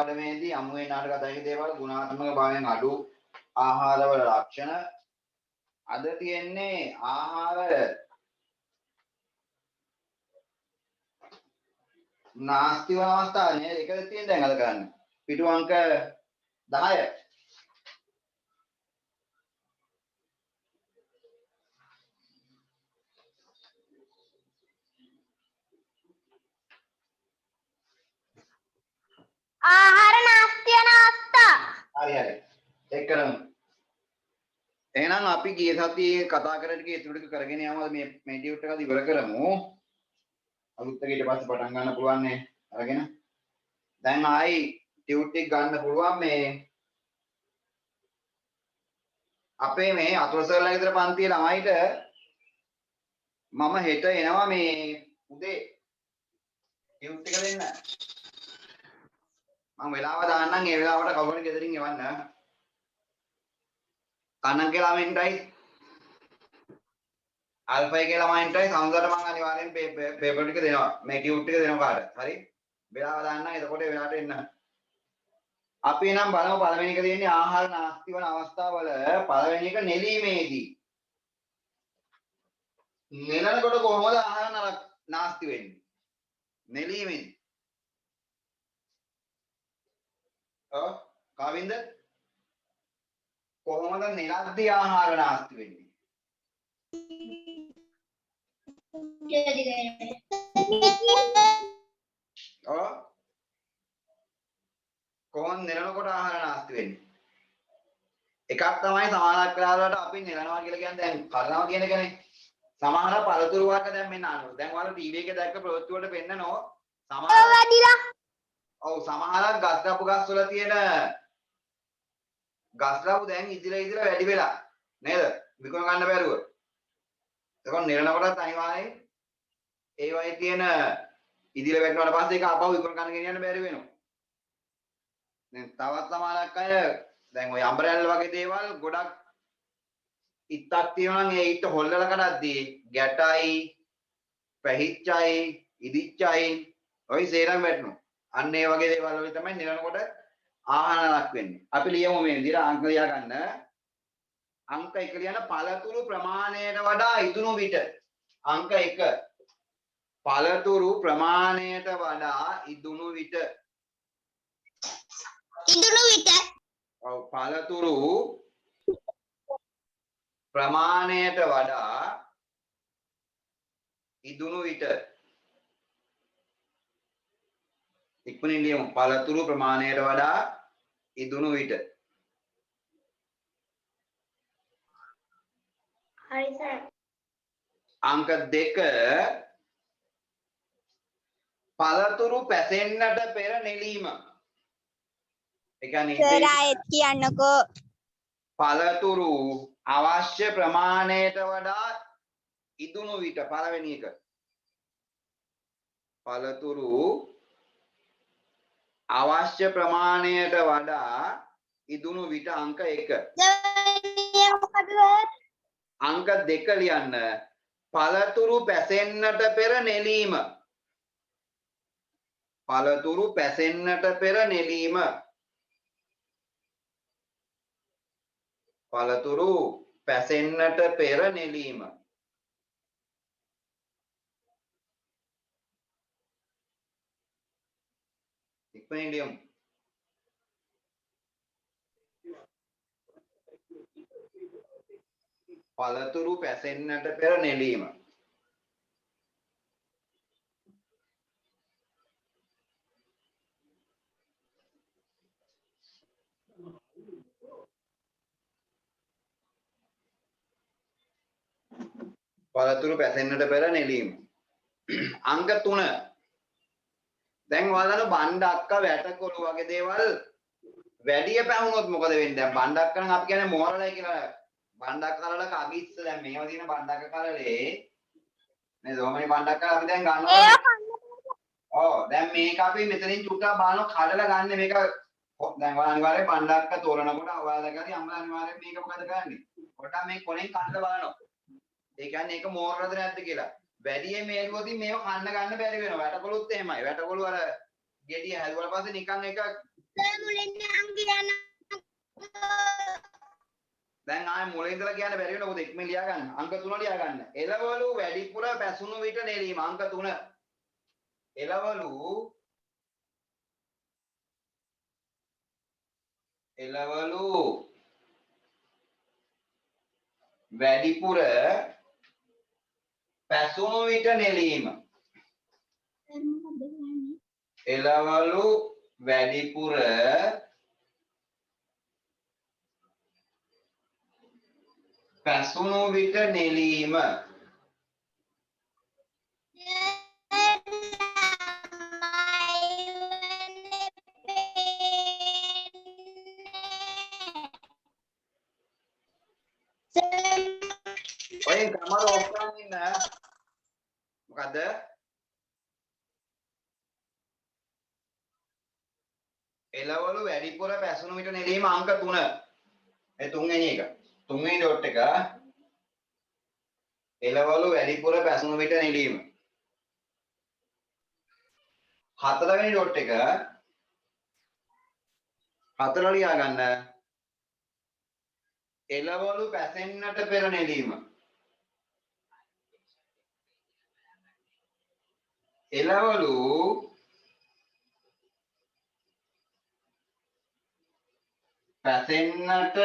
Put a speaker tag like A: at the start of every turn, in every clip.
A: පාඩමේදී අමු වෙනාට කතා දේවල් ගුණාත්මක භාවයෙන් අඩු ආහාරවල ලක්ෂණ අද තියෙන්නේ ආහාර නාස්ති වන අවස්ථා නේද? ඒකද තියෙන දැන් අද කරන්න. පිටු අංක 10.
B: ආහාර නාස්ති වන අවස්ථා.
A: හරි. ඒක කරමු. එහෙනම් අපි ගිය සතියේ කතා කරන ටික ඉතුරු ටික කරගෙන යමු. මේ ටියුට් එක ඉවර කරමු. අලුත් එක ඊට පස්සේ පටන් ගන්න පුළුවන් නේ අරගෙන. දැන් ආයි ටියුට් එක ගන්න පුළුවන් මේ අපේ මේ අතුරුසරලා ගෙදර පන්තියේ ළමයිට මම හෙට එනවා මේ උදේ ටියුට් එක දෙන්න. මම වෙලාව දාන්නම් ඒ වෙලාවට කවුරුහරි ගෙදරින් එවන්න. කන්නන්ගේ ළමයින්ටයි අල්ෆයිගේ ළමයින්ටයි සමුදට මම අනිවාර්යෙන් පේපර් ටික දෙනවා. මේ ටියුට් ටික දෙනවා කාට. හරි? වෙලාව දාන්න. එතකොට ඒ වෙලාවට එන්න. අපි නම් බලමු පළවෙනි එක තියෙන්නේ ආහාර නාස්ති වන අවස්ථාවල පළවෙනි එක නෙලීමේදී. නෙලනකොට කොහොමද ආහාර නාස්ති වෙන්නේ? නෙලීමේදී. කාවින්ද කොහොමද නෙලද්දී ආහාර නාස්ති වෙන්නේ? කොහොමද නෙලනකොට ආහාර නාස්ති වෙන්නේ? එකක් තමයි සමානක් වෙලාවලට අපි නෙලනවා කියලා කියන්නේ දැන් කරනවා කියන එකනේ. සමහර පළතුරු වර්ග දැන් මෙන්න අහනවා. දැන් ඔයාලා ටීවී එකේ දැක්ක ප්‍රවෘත්ති වලට පෙන්නනෝ සමහරක් ගස්ලපු ගස් වල තියෙන ගස්ලපු දැන් ඉදිරිය වැඩි වෙලා නේද? විකුණ ගන්න බැරුව. ඒකෝ නෙලනකොටත් අනිවාර්යෙන් ඒ වගේ තියෙන ඉදිරිය වැටුණාට පස්සේ ඒක ආපහු විකුණ ගන්න ගෙනියන්න බැරි වෙනවා. දැන් තවත් සමහරක් අය දැන් ඔය අම්බරැල්ල වගේ දේවල් ගොඩක් ඉත්තක් තියෙනවා නම් ඒ ඉත්ත හොල්ලලා කඩද්දී ගැටයි පැහිච්චයි ඉදිච්චයි ඔය සේරම වැටෙනවා. අන්න ඒ වගේ දේවල් වලින් තමයි නිරනකොට ආහාරයක් වෙන්නේ. අපි ලියමු මේ විදිහට අංක ලියා ගන්න. අංක 1 ලියන පළතුරු ප්‍රමාණයට වඩා ඉදුණු විට අංක 1 පළතුරු ප්‍රමාණයට වඩා ඉදුණු විට ඔව් පළතුරු ප්‍රමාණයට වඩා ඉදුණු විට ඉක්මනින් ලියමු පළතුරු ප්‍රමාණයට වඩා ඉදුණු විට
B: හරි සර්.
A: අංක 2 පළතුරු පැසෙන්නට පෙර නෙලීම. ඒ කියන්නේ
B: සර් ආයෙත් කියන්නකෝ.
A: පළතුරු අවශ්‍ය ප්‍රමාණයට වඩා ඉදුණු විට පළවෙනි එක. පළතුරු අවශ්‍ය ප්‍රමාණයට වඩා ඉදුණු විට අංක 1. අංක 2 ලියන්න පළතුරු පැසෙන්නට පෙර නෙලීම. පළතුරු පැසෙන්නට පෙර නෙලීම. පළතුරු පැසෙන්නට පෙර නෙලීම. ඉක්මනින් ලියමු. පළතුරු පැසෙන්නට පෙර නෙලීම. පළතුරු පැසෙන්නට පෙර නෙලීම. අංක 3 දැන් ඔයාලා බණ්ඩක්ක වැටකොළු වගේ දේවල් වැඩි පැහුනොත් මොකද වෙන්නේ? දැන් බණ්ඩක්ක නම් අපි කියන්නේ මෝරලයි කියලා. බණ්ඩක්ක කරලක අගිස්ස දැන් මේවා තියෙන බණ්ඩක්ක කරලේ නේද? ඔහොමනේ බණ්ඩක්ක කරලා අපි දැන් ගන්නවා. ඔව් දැන් මේක අපි මෙතනින් චුට්ටක් බලනවා කඩලා ගන්න මේක. දැන් ඔයාලා අනිවාර්යෙන් බණ්ඩක්ක තෝරනකොට ඔයාලා ගානේ අම්මලා අනිවාර්යෙන් මේක මොකද කරන්නේ? පොඩ්ඩක් මේ කොනෙන් කඩලා බලනවා. ඒ කියන්නේ ඒක මෝරනද නැද්ද කියලා. වැඩියෙන් මේලුවදී මේව කන්න ගන්න බැරි වෙනවා. වැටකොළුත් එහෙමයි. වැටකොළු අර ගෙඩිය හැදුවාට පස්සේ නිකන් ඒක දැන් ආයේ මුලින් ඉඳලා කියන්න බැරි වෙනවා. මොකද ඉක්මනින් ලියා ගන්න. අංක 3 ලියා ගන්න. එළවලු වැඩිපුර පැසුණු විට නෙලීම අංක 3. එළවලු වැඩිපුර පැසුණු විට නෙලීම. එළවලු වැඩිපුර පැසුණු විට නෙලීම. ඔය කමර ඔක්කොම ඉන්න මොකද එළවලු වැඩිපුර පැසුණු විට නෙලීම අංක 3. ඒ තුන්වෙනි එක. තුන්වෙනි ඩොට් එක. එළවලු වැඩිපුර පැසුණු විට නෙලීම. හතරවෙනි ඩොට් එක. හතර ලියා ගන්න. එළවලු පැසෙන්නට පෙර නෙලීම. එළවලු පැසෙන්නට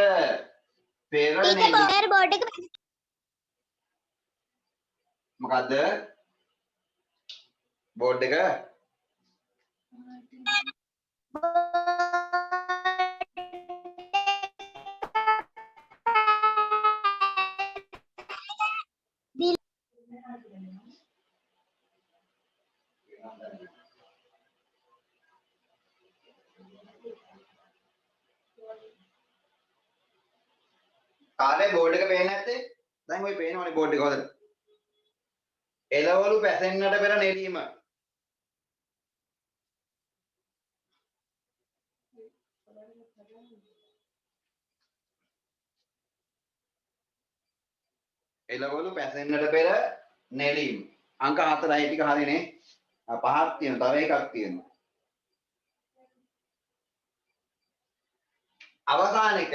A: පෙර නෙලීම. මොකද්ද? බෝඩ් එක කාලේ බෝඩ් එක පේන්නේ නැත්තේ? දැන් ඔය පේනවනේ බෝඩ් එක හොඳට. එළවලු පැසෙන්නට පෙර නෙලීම. එළවලු පැසෙන්නට පෙර නෙලීම. අංක 4යි ටික හරිනේ. පහක් තියෙනවා. තව එකක් තියෙනවා. අවසාන එක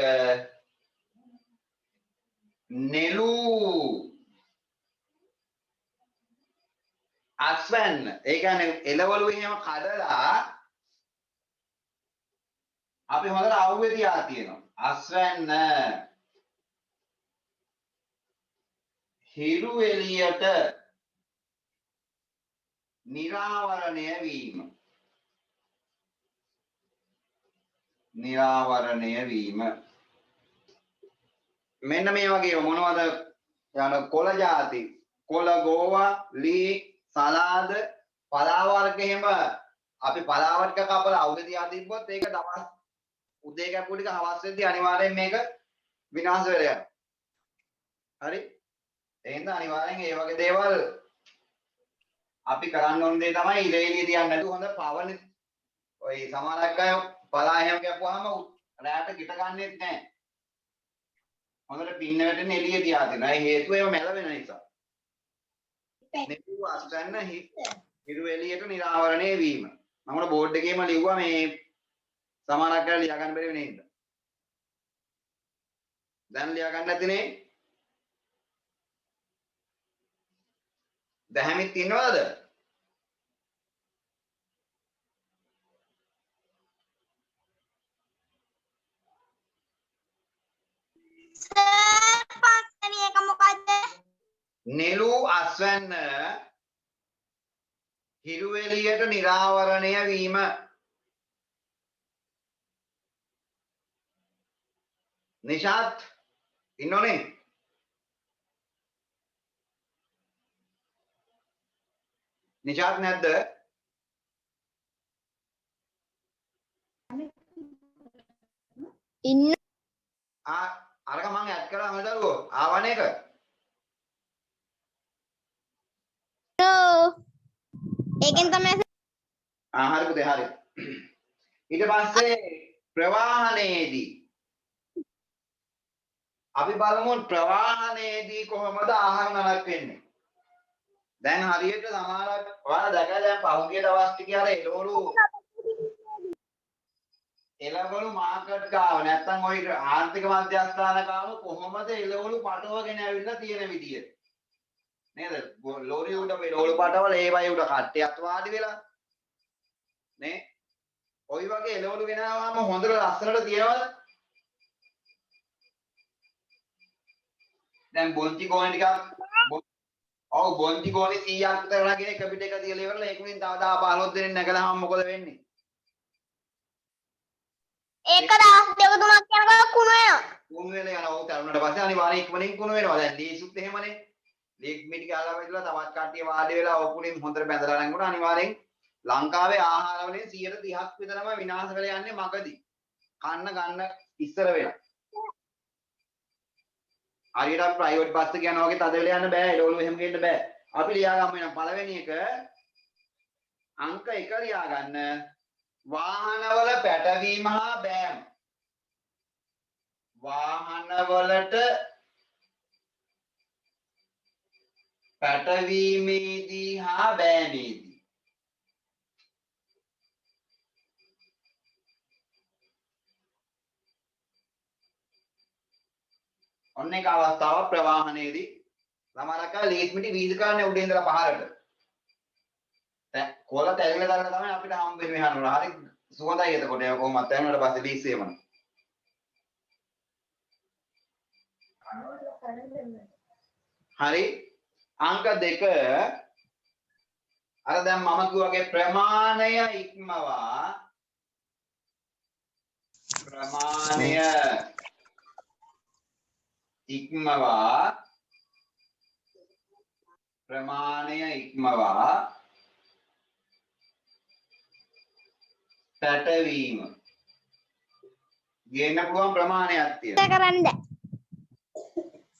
A: නෙළු අස්වැන්න. ඒ කියන්නේ එළවලු එහෙම කඩලා අපි හොඳට අවුවේ තියා තියෙනවා. අස්වැන්න හිරු එළියට නිරාවරණය වීම. නිරාවරණය වීම. මෙන්න මේ වගේ මොනවද යන කොළ ಜಾති කොළ ගෝවා ලී සලාද පලා වර්ග එහෙම අපි පලා වර්ග කපලා අවුවේ තියා තිබ්බොත් ඒක දවස් උදේ කැපුව ටික හවස් වෙද්දී අනිවාර්යෙන් මේක විනාශ වෙලා යනවා. හරි? එහෙනම් අනිවාර්යෙන් මේ වගේ දේවල් අපි කරන්න ඕන දේ තමයි ඉරේලිය තියන්න නැතුව හොඳ පවන ඔය සමහරක් අය පලා එහෙම කැපුවාම රැයට ගිට ගන්නෙත් නැහැ. හොඳට පින්න වැටෙන එළිය තියා දෙනවා. ඒ හේතුව ඒව මැල වෙන නිසා. නෙළුව අස්වැන්න හිරු එළියට නිරාවරණය වීම. මම බෝඩ් එකේම ලිව්වා මේ සමානක් කරලා ලියා ගන්න බැරි වෙන්නේ නේද? දැන් ලියා ගන්න නැතිනේ. දැහැමිත් ඉන්නවද? නෙළු අස්වැන්න හිරු එළියට නිරාවරණය වීම. නිශාත් ඉන්නෝනේ? නිශාත් නැද්ද?
B: ඉන්න
A: අරක මං ඇඩ් කරා හොඳලුවෝ ආවන එක.
B: ඒකෙන් තමයි
A: හරි පුතේ හරි. ඊට පස්සේ ප්‍රවාහනයේදී අපි බලමු ප්‍රවාහනයේදී කොහොමද ආහාර නරක වෙන්නේ. දැන් හරියට සමහරක් ඔයාලා දැකලා දැන් පහුගිය දවස් ටිකේ අර එළවලු මාකට් ගාව නැත්තම් ওই ආර්ථික මධ්‍යස්ථාන ගාව කොහොමද එළවලු පටවගෙන ඇවිල්ලා තියෙන විදිය නේද? ලෝරි උඩ මේ එළවලු පටවල ඒ වගේ උඩ කට්ටියත් වාඩි වෙලා නේ? ওই වගේ එළවලු ගෙනාවාම හොඳට ලස්සනට තියනවද? දැන් බොන්චි ගෝණි ටිකක් ඔව් බොන්චි ගෝණි 100ක් විතර නගින එක පිට එක තියලා ඉවරලා ඒකෙන් තව 10 15 දෙනෙක් නැගලාම මොකද වෙන්නේ?
B: ඒක දවස් දෙක තුනක් යනකොට කුණු වෙනවා.
A: කුණු වෙලා යනවා. ඔව් තරුණට පස්සේ අනිවාර්යෙන් ඉක්මනින් කුණු වෙනවා. දැන් ලීසුත් එහෙමනේ. ලීක් මිටි ගාලා වැදලා තවත් කට්ටිය වාඩි වෙලා ඔකුලින් හොඳට බැඳලා නැංගුණා. අනිවාර්යෙන් ලංකාවේ ආහාර වලින් 130ක් විතරම විනාශ වෙලා යන්නේ මගදී. කන්න ගන්න ඉස්සර වෙලා. හරියට ප්‍රයිවට් බස් එක යනවා වගේ තද වෙලා යන්න බෑ. එළවලු එහෙම ගෙන්න බෑ. අපි ලියාගමු එහෙනම් පළවෙනි එක අංක 1 ලියාගන්න. වාහනවල පැටවීම හා බෑම. වාහනවලට පැටවීමේදී හා බෑමේදී. ඔන්න එක අවස්ථාවක් ප්‍රවාහනයේදී සමහරක් අය ලීස් මිටි වීදි කරන්නේ උඩින් ඉඳලා පහළට. දැන් කොළ තැවිලා දාලා තමයි අපිට හම්බ වෙන්නේ මෙහාන. හරි සුවඳයි එතකොට ඒක කොහොමද තැවෙනාට පස්සේ ලීස් එවන. හරි අංක 2 අර දැන් මම කිව්වාගේ ප්‍රමාණය ඉක්මවා පැටවීම ගේන්න පුළුවන් ප්‍රමාණයක් තියෙනවා.
B: කරන්න.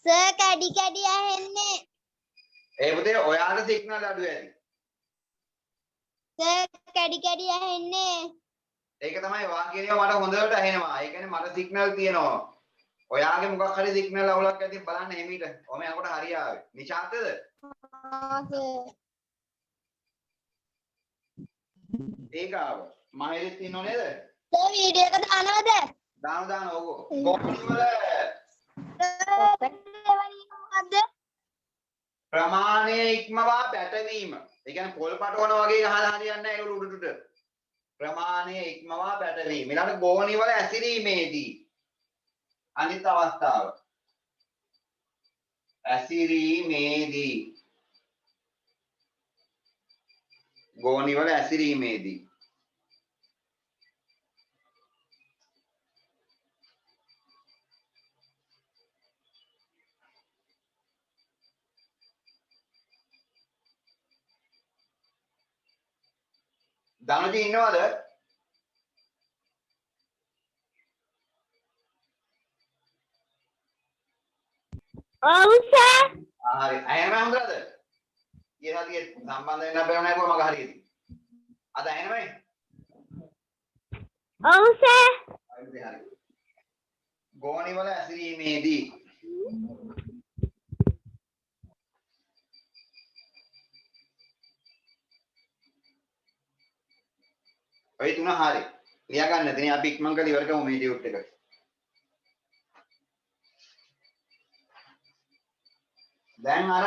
B: සර් කැඩි කැඩි ඇහෙන්නේ.
A: ඒ පුතේ ඔයාලට සිග්නල් අඩු ඇති.
B: සර් කැඩි කැඩි ඇහෙන්නේ.
A: ඒක තමයි වාක්‍යේම මට හොඳට ඇහෙනවා. ඒ කියන්නේ මට සිග්නල් තියෙනවා. ඔයාගේ මොකක් හරි සිග්නල් අවුලක් ඇති බලන්න එමීට. ඔම යනකොට හරිය ආවේ. නිශාන්තද? ඒක ආව. මහෙලිත් ඉන්නව නේද?
B: සර් වීඩියෝ එක දානවද?
A: දාන ඕගෝ. කොහොමද
B: මොකද්ද?
A: ප්‍රමාණය ඉක්මවා පැටවීම. ඒ කියන්නේ පොල් පටවන වගේ ගහලා හරියන්නේ නැහැ ඒක උඩට. ප්‍රමාණය ඉක්මවා පැටවීම. ඊළඟ ගෝණි වල ඇසිරීමේදී අනිත් අවස්ථාව. ඇසිරීමේදී ගෝණි වල ඇසිරීමේදී ධනජී ඉන්නවද?
B: ඔව් සර්.
A: හරි. ඇහෙනවද හොඳද? ඊට හදියේ සම්බන්ධ වෙන්න බැහැ නේද මග හරියදී. අද ඇහෙනවද?
B: ඔව් සර්.
A: හරි. ගෝණි වල ඇසිරීමේදී ඔය තුන හරි. ලියා ගන්න. ඉතින් අපි ඉක්මන් කරලා ඉවර කරමු මේ ටියුට් එක. දැන් අර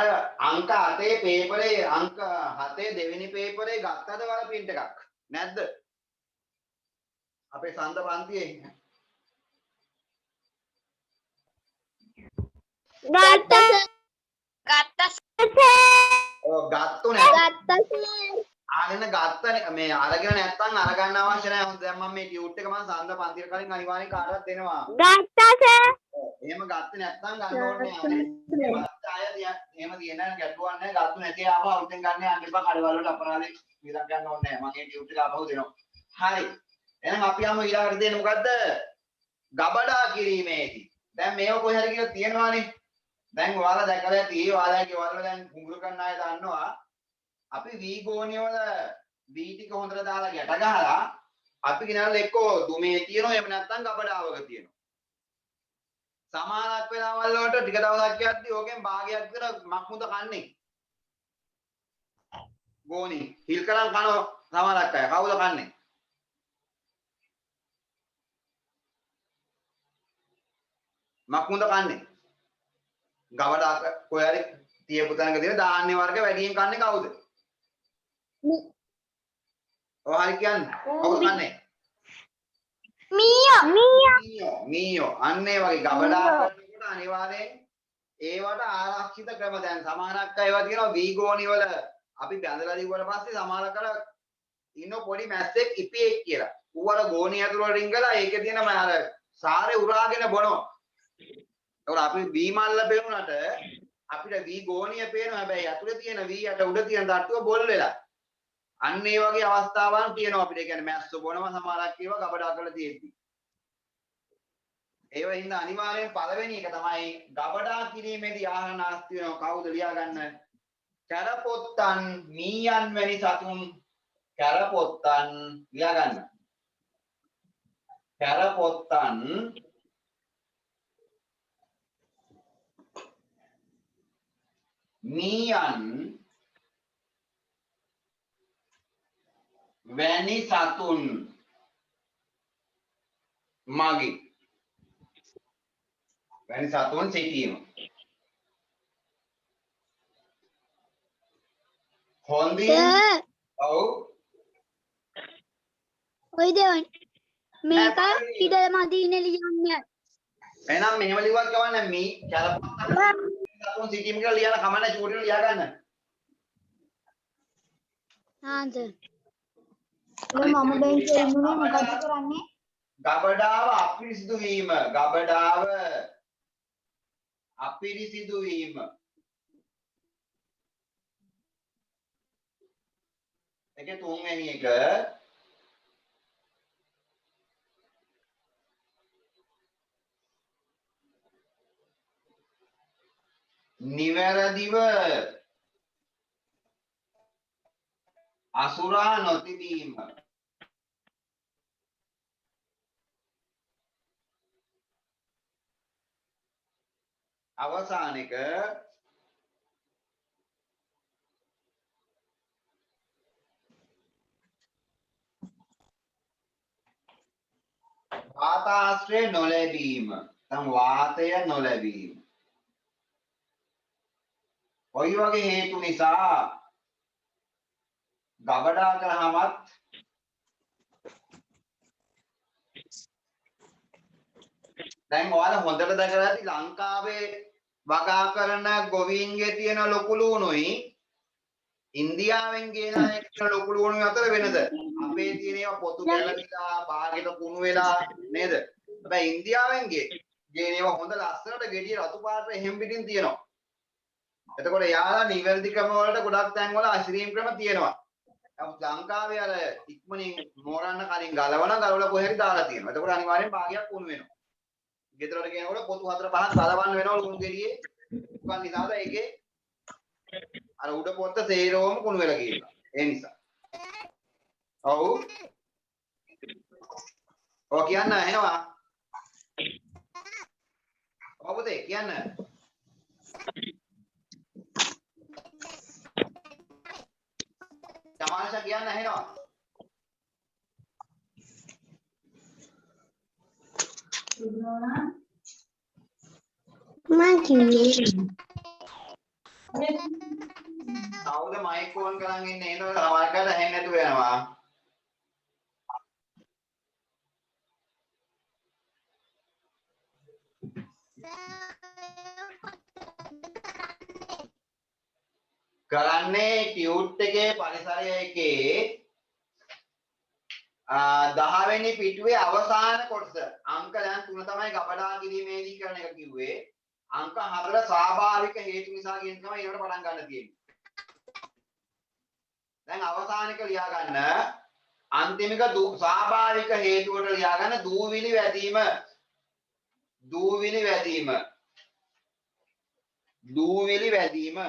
A: අංක 8 පේපරේ අංක 7 දෙවෙනි පේපරේ ගත්තද වල print එකක් නැද්ද? අපේ සඳ පන්තියේ ගත්තුනේ. ආගෙන ගත්තනේ මේ අරගෙන නැත්තම් අරගන්න අවශ්‍ය නැහැ. හොඳ දැන් මම මේ ටියුට් එක මම සඳ පන්තියට කලින් අනිවාර්යෙන් කාටවත් දෙනවා.
B: ගත්තා සර්.
A: එහෙම ගත්තේ නැත්තම් ගන්න ඕනේ නැහැ. අය එහෙම තියෙන ගැටුවක් නැහැ. ගත්තු නැති ආව අවුෙන් ගන්න යන්න එපා. කඩවල වලට අපරාධේ විලක් ගන්න ඕනේ නැහැ. මම මේ ටියුට් එක ආපහු දෙනවා. හරි. එහෙනම් අපි යමු ඊළඟට දෙන්නේ මොකද්ද? ගබඩා කිරීමේදී. දැන් මේව කොහේ හරි කියලා තියෙනවානේ. දැන් ඔයාලා දැකලා ඇති. ඔයාලගේ වල දැන් කුඹුරු කරන අය දන්නවා. අපි වී ගෝණිය වල වී ටික හොඳට දාලා ගැට ගහලා අපි ගෙනල්ලා එක්කෝ දුමේ තියනවා එහෙම නැත්නම් ගබඩාවක තියනවා. සමානක් වෙලාවල් වලට ටික දවසක් යද්දි ඕකෙන් භාගයක් විතර මක්මුද කන්නේ. ගෝණි හිල් කරන් කනවා සමානක් අය. කවුද කන්නේ? මකුඳ කන්නේ. ගවඩා කොහරි තියපු තැනක තියෙන ධාන්‍ය වර්ග වැඩියෙන් කන්නේ කවුද? ඔය හරි කියන්නේ. කවුද කන්නේ? මීයෝ. අන්න ඒ වගේ ගවඩා කරනකොට අනිවාර්යෙන් ඒවට ආරක්ෂිත ක්‍රම දැන් සමහරක් අය ඒවා තියෙනවා වීගෝනි වල අපි බැඳලා දීුවාට පස්සේ සමහර කල ඉන්න පොඩි මැස්සෙක් ඉපියෙක් කියලා. ඌවර ගෝණි ඇතුළට රිංගලා ඒකේ තියෙන අර සාරේ උරාගෙන බොනවා. ඒකට අපි වී මල්ල පෙවුනට අපිට වී ගෝණිය පේනවා. හැබැයි ඇතුලේ තියෙන වී යට උඩ තියෙන තට්ටුව බොල් වෙලා. අන්න ඒ වගේ අවස්ථාවන් තියෙනවා අපිට. ඒ කියන්නේ මැස්ස බොනවා සමහරක් ඒවා ගබඩා කරලා තියෙද්දි. ඒව හින්දා අනිවාර්යෙන් පළවෙනි එක තමයි ගබඩා කිරීමේදී ආහාර නාස්ති වෙනවා. කවුද ලියා ගන්න? කැරපොත්තන් මීයන් වැනි සතුන් කැරපොත්තන් ලියා ගන්න. කැරපොත්තන් මීයන් වැනි සතුන් මගී වැනි සතුන් සිටීම හොඳින් ඔව්
B: ඔය දෙවන් මේක ඉඩ මදීනේ ලියන්නේ.
A: එහෙනම් මෙහෙම ලියුවත් කවන්නේ මේ කැරපොත්තන් සතුන් සිටීම කියලා ලියන කමන්න චූටින ලියා ගන්න.
B: ආන්ද මම දැන් කියන්නේ මොකද කරන්නේ?
A: ගබඩාව අපිරිසිදු වීම. ගබඩාව අපිරිසිදු වීම. ඒකේ තුන්වෙනි එක නිවැරදිව අසුරා නොතිබීම. අවසාන එක වාතාශ්‍රය නොලැබීම. නැත්නම් වාතය නොලැබීම. ඔය වගේ හේතු නිසා ගබඩා කරාමත් දැන් ඔයාලා හොඳට දැකලා ඇති ලංකාවේ වගා කරන ගොවීන්ගේ තියෙන ලොකු ලුණුයි ඉන්දියාවෙන් ගෙන ලොකු ලුණුයි අතර වෙනද? අපේ තියෙන ඒවා පොතු ගැලවිලා බාගෙට කුණු වෙලා නේද? හැබැයි ඉන්දියාවෙන් ගෙන ඒවා හොඳ ලස්සනට ගෙඩිය රතු පාට එහෙම් පිටින් තියෙනවා. එතකොට යාලා නිවැරදි ක්‍රම වලට ගොඩක් තැන් වල අශිරීම් ක්‍රම තියෙනවා. නමුත් ලංකාවේ අර ඉක්මනින් මෝරන්න කලින් ගලවලා කොහේ හරි දාලා තියෙනවා. එතකොට අනිවාර්යෙන් භාගයක් කුණු වෙනවා. ගෙදරට ගෙනකොට පොතු 4-5ක් ගලවන්න වෙනවා ලුණු ගෙඩියේ. උකන් නිසාද ඒකේ අර උඩ පොත්ත සේරෝම කුණු වෙලා ගියනවා. ඒ නිසා. ඔව්. ඔය කියන්න එනවා. ඔව් පුතේ කියන්න. ජමානෂා කියන්න ඇහෙනවා.
B: මං කිව්වේ
A: කවුද මයික් ඕන් කරන් ඉන්නේ එනකොට සමහරකට ඇහෙන්නේ නැතුව යනවා. කරන්නේ ටියුට් එකේ පරිසරය එකේ 10 වෙනි පිටුවේ අවසාන කොටස අංක දැන් 3 තමයි ගබඩා කිරීමේදී කරන එක කිව්වේ. අංක 4 ස්වාභාවික හේතු නිසා කියන තමයි ඊළඟට පටන් ගන්න තියෙන්නේ. දැන් අවසාන එක ලියා ගන්න. අන්තිම එක ස්වාභාවික හේතුවට ලියා ගන්න දූවිලි වැදීම. දූවිලි වැදීම. දූවිලි වැදීම.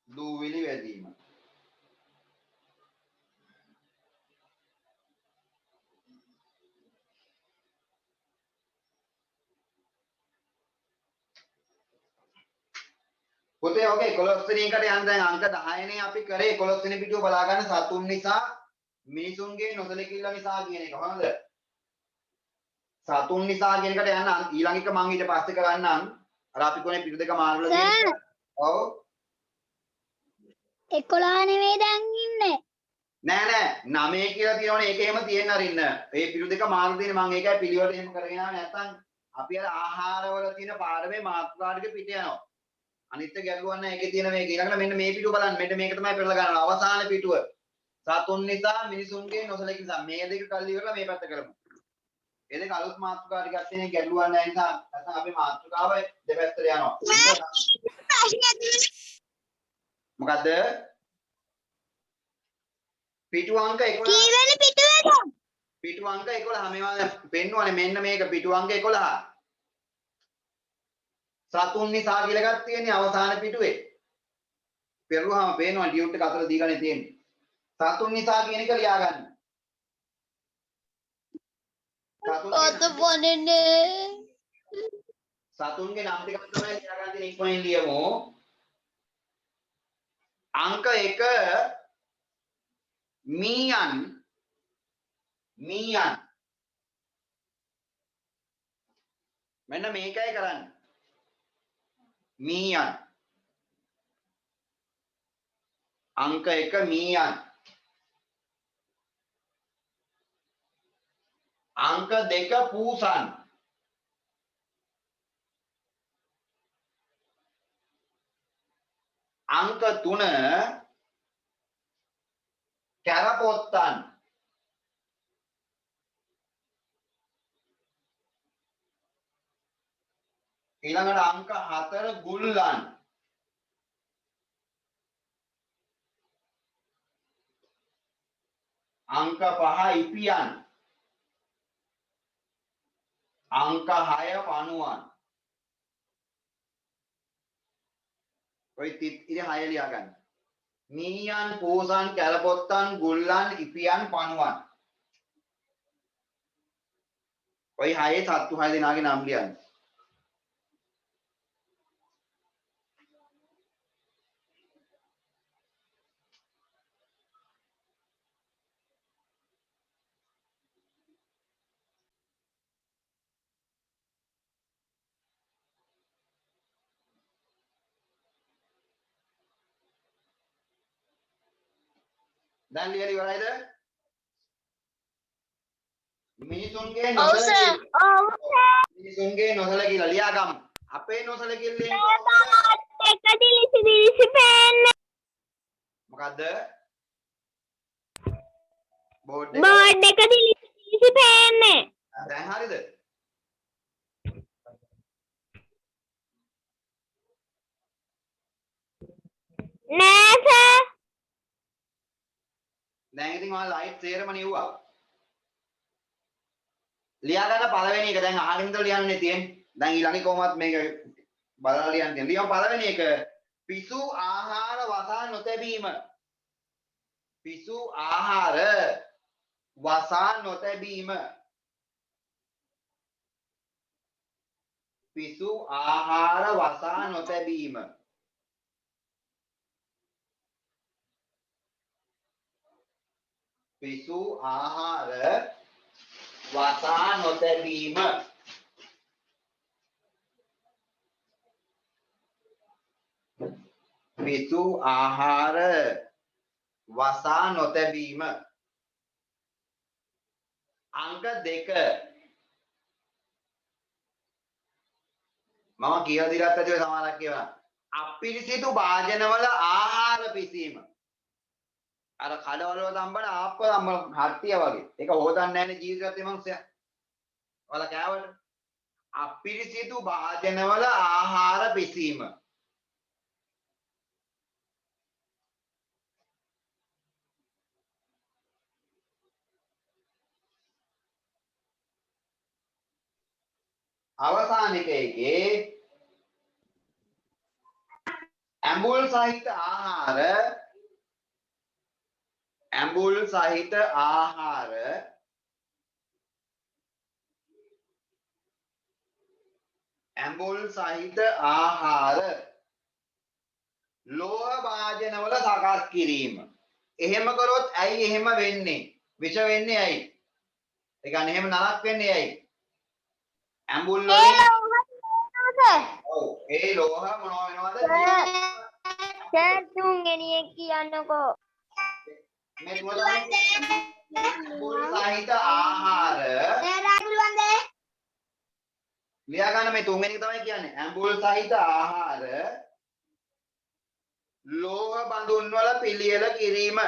A: දූවිලි වැදීම. පුතේ ඔගේ 11 වෙනි එකට යන්න දැන් අංක 10 නේ අපි කරේ 11 වෙනි පිටුව බලා ගන්න සතුන් නිසා මිනිසුන්ගේ නොසලකිල්ල නිසා කියන එක හොඳද? සතුන් නිසා කියන එකට යන්න ඊළඟ එක මම ඊට පස්සේ කරන්නම්. අර අපි කොනේ පිටු දෙක මාරුලා තියෙන එක. ඔව්.
B: 11 නෙවෙයි දැන් ඉන්නේ.
A: නෑ 9 කියලා තියෙනවනේ ඒක එහෙම තියෙන්න අරින්න. ඒ පිටු දෙක මාරු දෙන්නේ මම ඒකයි පිළිවෙලට එහෙම කරගෙන ආව නැත්නම් අපි අර ආහාරවල තියෙන පාඩමේ මාතෘකා ටික පිට යනවා. අනිත් එක ගැලුවා නැහැ ඒකේ තියෙන මේක. ඊළඟට මෙන්න මේ පිටුව බලන්න. මෙන්න මේක තමයි පෙරලා ගන්නවා. අවසාන පිටුව. සතුන් නිසා මිනිසුන්ගේ නොසලකිලි නිසා මේ දෙක කල්ලි ඉවරලා මේ පැත්ත කරමු. ඒ දෙක අලුත් මාතෘකා ටිකක් තියෙන ගැලුවා නැහැ නිසා නැත්නම් අපේ මාතෘකාව දෙපැත්තට යනවා. මොකද්ද? පිටු අංක 11.
B: කීවෙනි පිටුවේද?
A: පිටු අංක 11 මේවා පෙන්වන්නේ මෙන්න මේක පිටු අංක 11. සතුන් නිසා කියලා එකක් තියෙන්නේ අවසාන පිටුවේ. පෙරළුවාම පේනවා ඩියුට් එක අතර දීලානේ තියෙන්නේ. සතුන් නිසා කියන එක ලියා ගන්න.
B: ඔත පොඩනේ.
A: සතුන්ගේ නම් ටික තමයි ලියා ගන්න තියෙන්නේ ඉක්මනින් ලියමු. අංක 1 මීයන් මෙන්න මේකයි කරන්නේ. මීයන් අංක 1 මීයන් අංක 2 පූසන් අංක 3 කැරපොත්තන් ඊළඟට අංක 4 ගුල්ලන් අංක 5 ඉපියන් අංක 6 පණුවන් ඔය ඉතින් 6 ලියා ගන්න. මීයන් පෝසන් කැලපොත්තන් ගුල්ලන් ඉපියන් පණුවන් ඔය 6 සත්තු 6 දෙනාගේ නම් ලියන්න. දැන් ලියලා ඉවරයිද? මිනිසුන්ගේ නොසලකිලා ලියා ගමු. අපේ නොසලකිල්ලෙන් මොකද්ද? බෝඩ් එක
B: දිලිසි පේන්නේ.
A: දැන් හරිද?
B: නෑ සර්.
A: දැන් ඉතින් ඔයාලා ලයිට් තේරම නිව්වා. ලියා ගන්න පළවෙනි එක දැන් අහගෙන ඉඳලා ලියන්නේ තියෙන්නේ. දැන් ඊළඟේ කොහොමත් මේක බලලා ලියන්න තියෙනවා. ලියමු පළවෙනි එක. පිසු ආහාර වසා නොතැබීම. පිසු ආහාර වසා නොතැබීම. පිසු ආහාර වසා නොතැබීම. පිසු ආහාර වසා නොතැබීම. පිසු ආහාර වසා නොතැබීම. අංක 2 මම කියලා දීලාත් ඇති ඔය සමහරක් කියනවා. අපිරිසිදු භාජනවල ආහාර පිසීම. අර කඩවල තම්බන ආප්ප තම්බන හට්ටිය වගේ. ඒක හොදන්නේ නැහැනේ ජීවිතයත් මනුස්සයා. ඔයාලා කෑවට. අපිරිසිදු භාජනවල ආහාර පිසීම. අවසාන එකේ ඇඹුල් සහිත ආහාර ඇඹුල් සහිත ආහාර ඇඹුල් සහිත ආහාර ලෝහ භාජනවල සකස් කිරීම. එහෙම කරොත් ඇයි එහෙම වෙන්නේ? විෂ වෙන්නේ ඇයි? ඒ කියන්නේ එහෙම නරක් වෙන්නේ ඇයි? ඇඹුල්
B: ඒ
A: වලින්
B: ලෝහ
A: ඔව් ඒ ලෝහ මොනවා වෙනවද?
B: සර් තුන්වෙනි එක කියන්නකෝ.
A: මේ තුන තමයි ඇඹුල් සහිත ආහාර
B: සර් පුළුවන්ද?
A: ලියා ගන්න මේ තුන්වෙනි එක තමයි කියන්නේ ඇඹුල් සහිත ආහාර ලෝහ බඳුන් වල පිළියෙල කිරීම.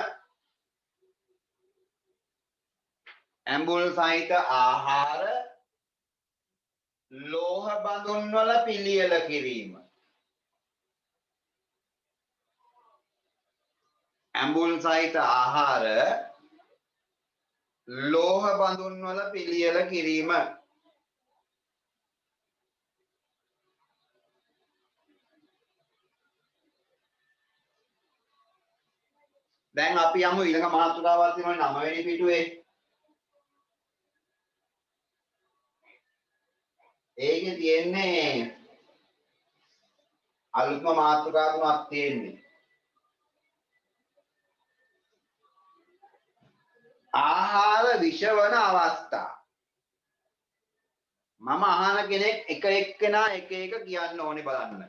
A: ඇඹුල් සහිත ආහාර ලෝහ බඳුන් වල පිළියෙල කිරීම. ඇඹුල් සහිත ආහාර ලෝහ බඳුන් වල පිළියෙල කිරීම. දැන් අපි යමු ඊළඟ මාතෘකාවක් තියෙනවා 9 වෙනි පිටුවේ. ඒකේ තියෙන්නේ අලුත්ම මාතෘකා තුනක් තියෙන්නේ. ආහාර විෂ වන අවස්ථා. මම අහන කෙනෙක් එක එක්කෙනා එක එක කියන්න ඕනේ බලන්න.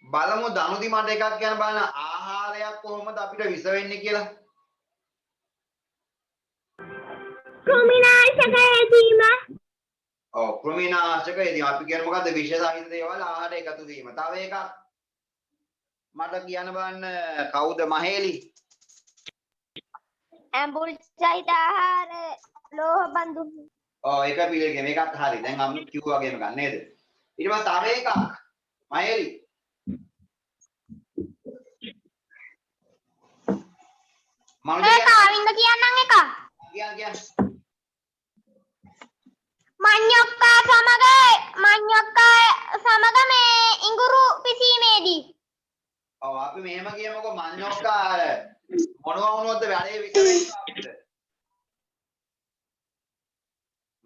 A: බලමු දනුදි මට එකක් කියන්න බලන්න ආහාරයක් කොහොමද අපිට විෂ වෙන්නේ කියලා.
B: කෘමිනාශක යෙදීම.
A: ඔව් කෘමිනාශක යෙදීම. අපි කියන්නේ මොකද්ද? විෂ සහිත දේවල් ආහාර එකතු වීම. තව එකක් මට කියන්න බලන්න කවුද මහේලි?
B: ඇඹුල් සහිත ආහාර ලෝහ බඳුන්.
A: ඔව් ඒක පිළිගෙන මේකත් හරි. දැන් අපි කිව්වා වගේම ගන්න නේද? ඊට පස්සේ තව එකක් මහේලි.
B: ඒ කාවින්ද කියන්නම් එක.
A: කියන්න.
B: මඤ්ඤොක්කා සමග මේ ඉඟුරු පිසීමේදී.
A: ඔව් අපි මෙහෙම කියමුකෝ මඤ්ඤොක්කා මොනවා වුණොත්ද වැඩේ විස වෙන්නේ අපිට?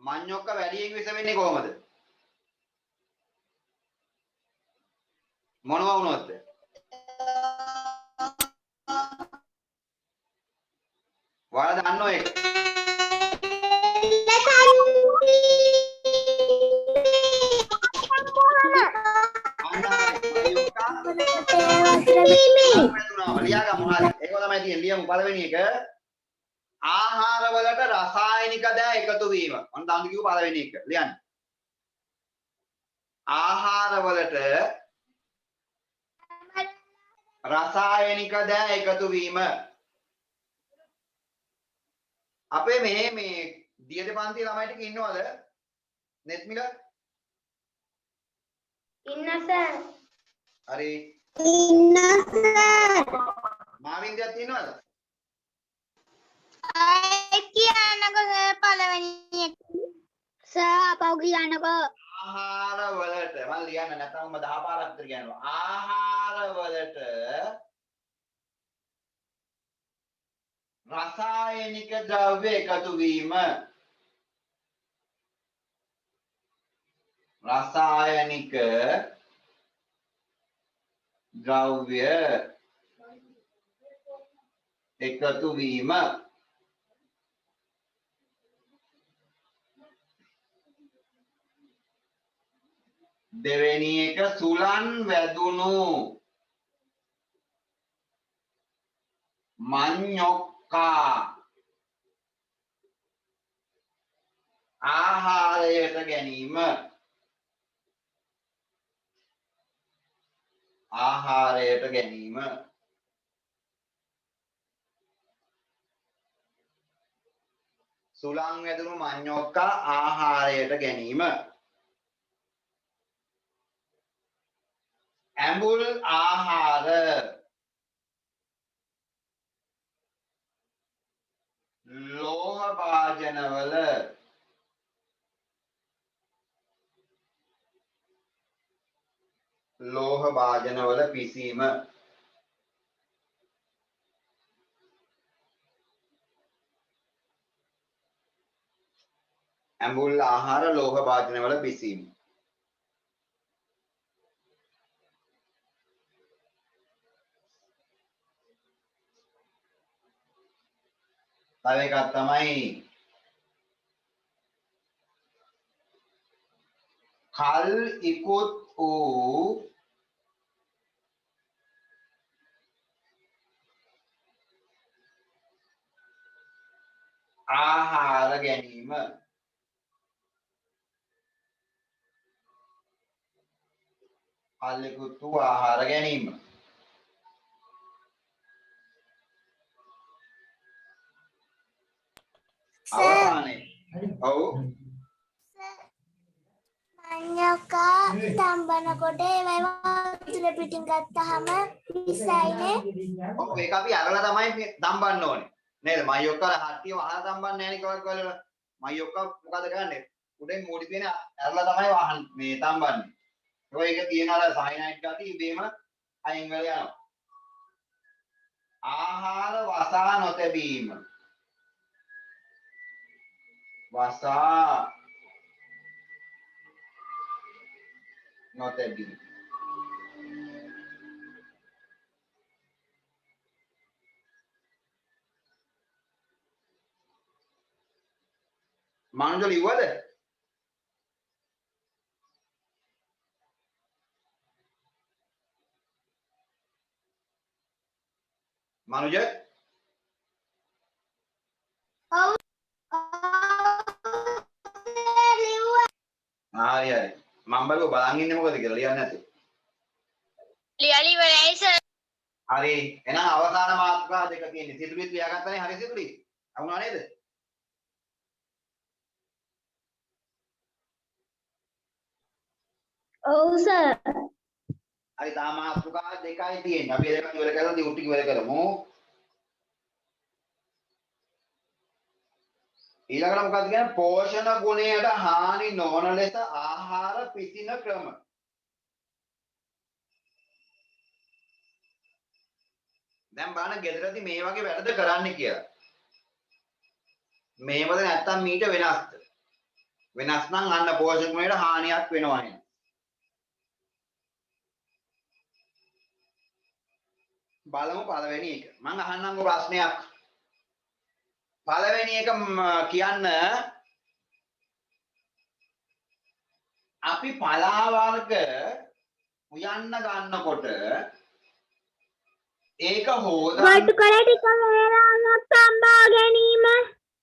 A: මඤ්ඤොක්කා වැඩියෙන් විස වෙන්නේ කොහොමද? මොනවා වුණොත්ද? ඔයාලා දන්නෝ ඒක? ලියාගමු හරි. ඒක තමයි තියෙන්නේ. ලියමු පළවෙනි එක. ආහාර වලට රසායනික දෑ එකතු වීම. ඔන්න දාන්න කිව්ව පළවෙනි එක. ලියන්න. ආහාර වලට රසායනික දෑ එකතු වීම. අපේ මේ දියද පන්ති ළමයි ටික ඉන්නවද? නෙත්මිල?
B: ඉන්න සර්.
A: හරි.
B: ඉන්න සර්.
A: මාවින්දයක් තියෙනවද?
B: කියන්නකෝ සර් පළවෙනි එක. සර් අපව කියන්නකෝ.
A: ආහාර වලට මම ලියන්න නැත්නම් මම 10 පාරක් විතර කියනවා. ආහාර වලට රසායනික ද්‍රව්‍ය එකතු වීම. රසායනික ද්‍රව්‍ය එකතු වීම. දෙවෙනි එක සුලන් වැදුණු මඤ්ඤොක්කා ආහාරයට ගැනීම. ආහාරයට ගැනීම. සුලං වැදුණු මඤ්ඤොක්කා ආහාරයට ගැනීම. ඇඹුල් ආහාර ලෝහ භාජනවල පිසීම. ඇඹුල් ආහාර ලෝහ භාජනවල පිසීම. තව එකක් තමයි කල් ඉක්ුත් වූ ආහාර ගැනීම. කල් ඉක්ුත් වූ ආහාර ගැනීම. අවසානයේ. ඔව්.
C: මඤ්ඤොක්කා තම්බනකොට ඒවයි වතුර පිටින් ගත්තාම පිස්සයිනේ.
A: ඔව් ඒක අපි අරලා තමයි තම්බන්න ඕනේ. නේද? මයොක්කා හට්ටිය වහලා තම්බන්නේ නැහැ නේ කවදාවත් වල. මයොක්කා මොකද කරන්නේ? උඩින් මූඩි තියෙන අරලා තමයි වහන් මේ තම්බන්නේ. ඒක තියෙන අර සයිනයිඩ් ගතිය ඉබේම අයින් වෙලා යනවා. ආහාර වසා නොතැබීම. වසා නොතැබීම. මනුජ ලිව්වද? මනුජ?
C: ඔව්.
A: හරි හරි. මම බලුවා බලන් ඉන්නේ මොකද කියලා ලියන්නේ නැතුව.
C: ලියලි ඉවරයි සර්.
A: හරි. එහෙනම් අවසාන මාතෘකා දෙක තියෙන්නේ. සිතුවිලි ලියාගත්තනේ හරි සිතුවිලි. අහුණා නේද?
B: ඔව් සර්.
A: හරි තා මාතෘකා දෙකයි තියෙන්නේ. අපි ඒක ඉවර කරලා ඩියුටි ඉවර කරමු. ඊළඟට මොකක්ද කියන්නේ? පෝෂණ ගුණයට හානි නොවන ලෙස ආහාර පිසින ක්‍රම. දැන් බලන්න ගෙදරදී මේ වගේ වැඩද කරන්න කියලා. මේවද නැත්තම් මීට වෙනස්ද? වෙනස් නම් අන්න පෝෂණ ගුණයට හානියක් වෙනවා නේ. බලමු පළවෙනි එක. මම අහන්නම්කෝ ප්‍රශ්නයක්. පළවෙනි එක කියන්න අපි පලා වර්ග උයන්න ගන්නකොට ඒක හොදන්න
B: වටු කර ටික වේලාවක් තම්බා ගැනීම.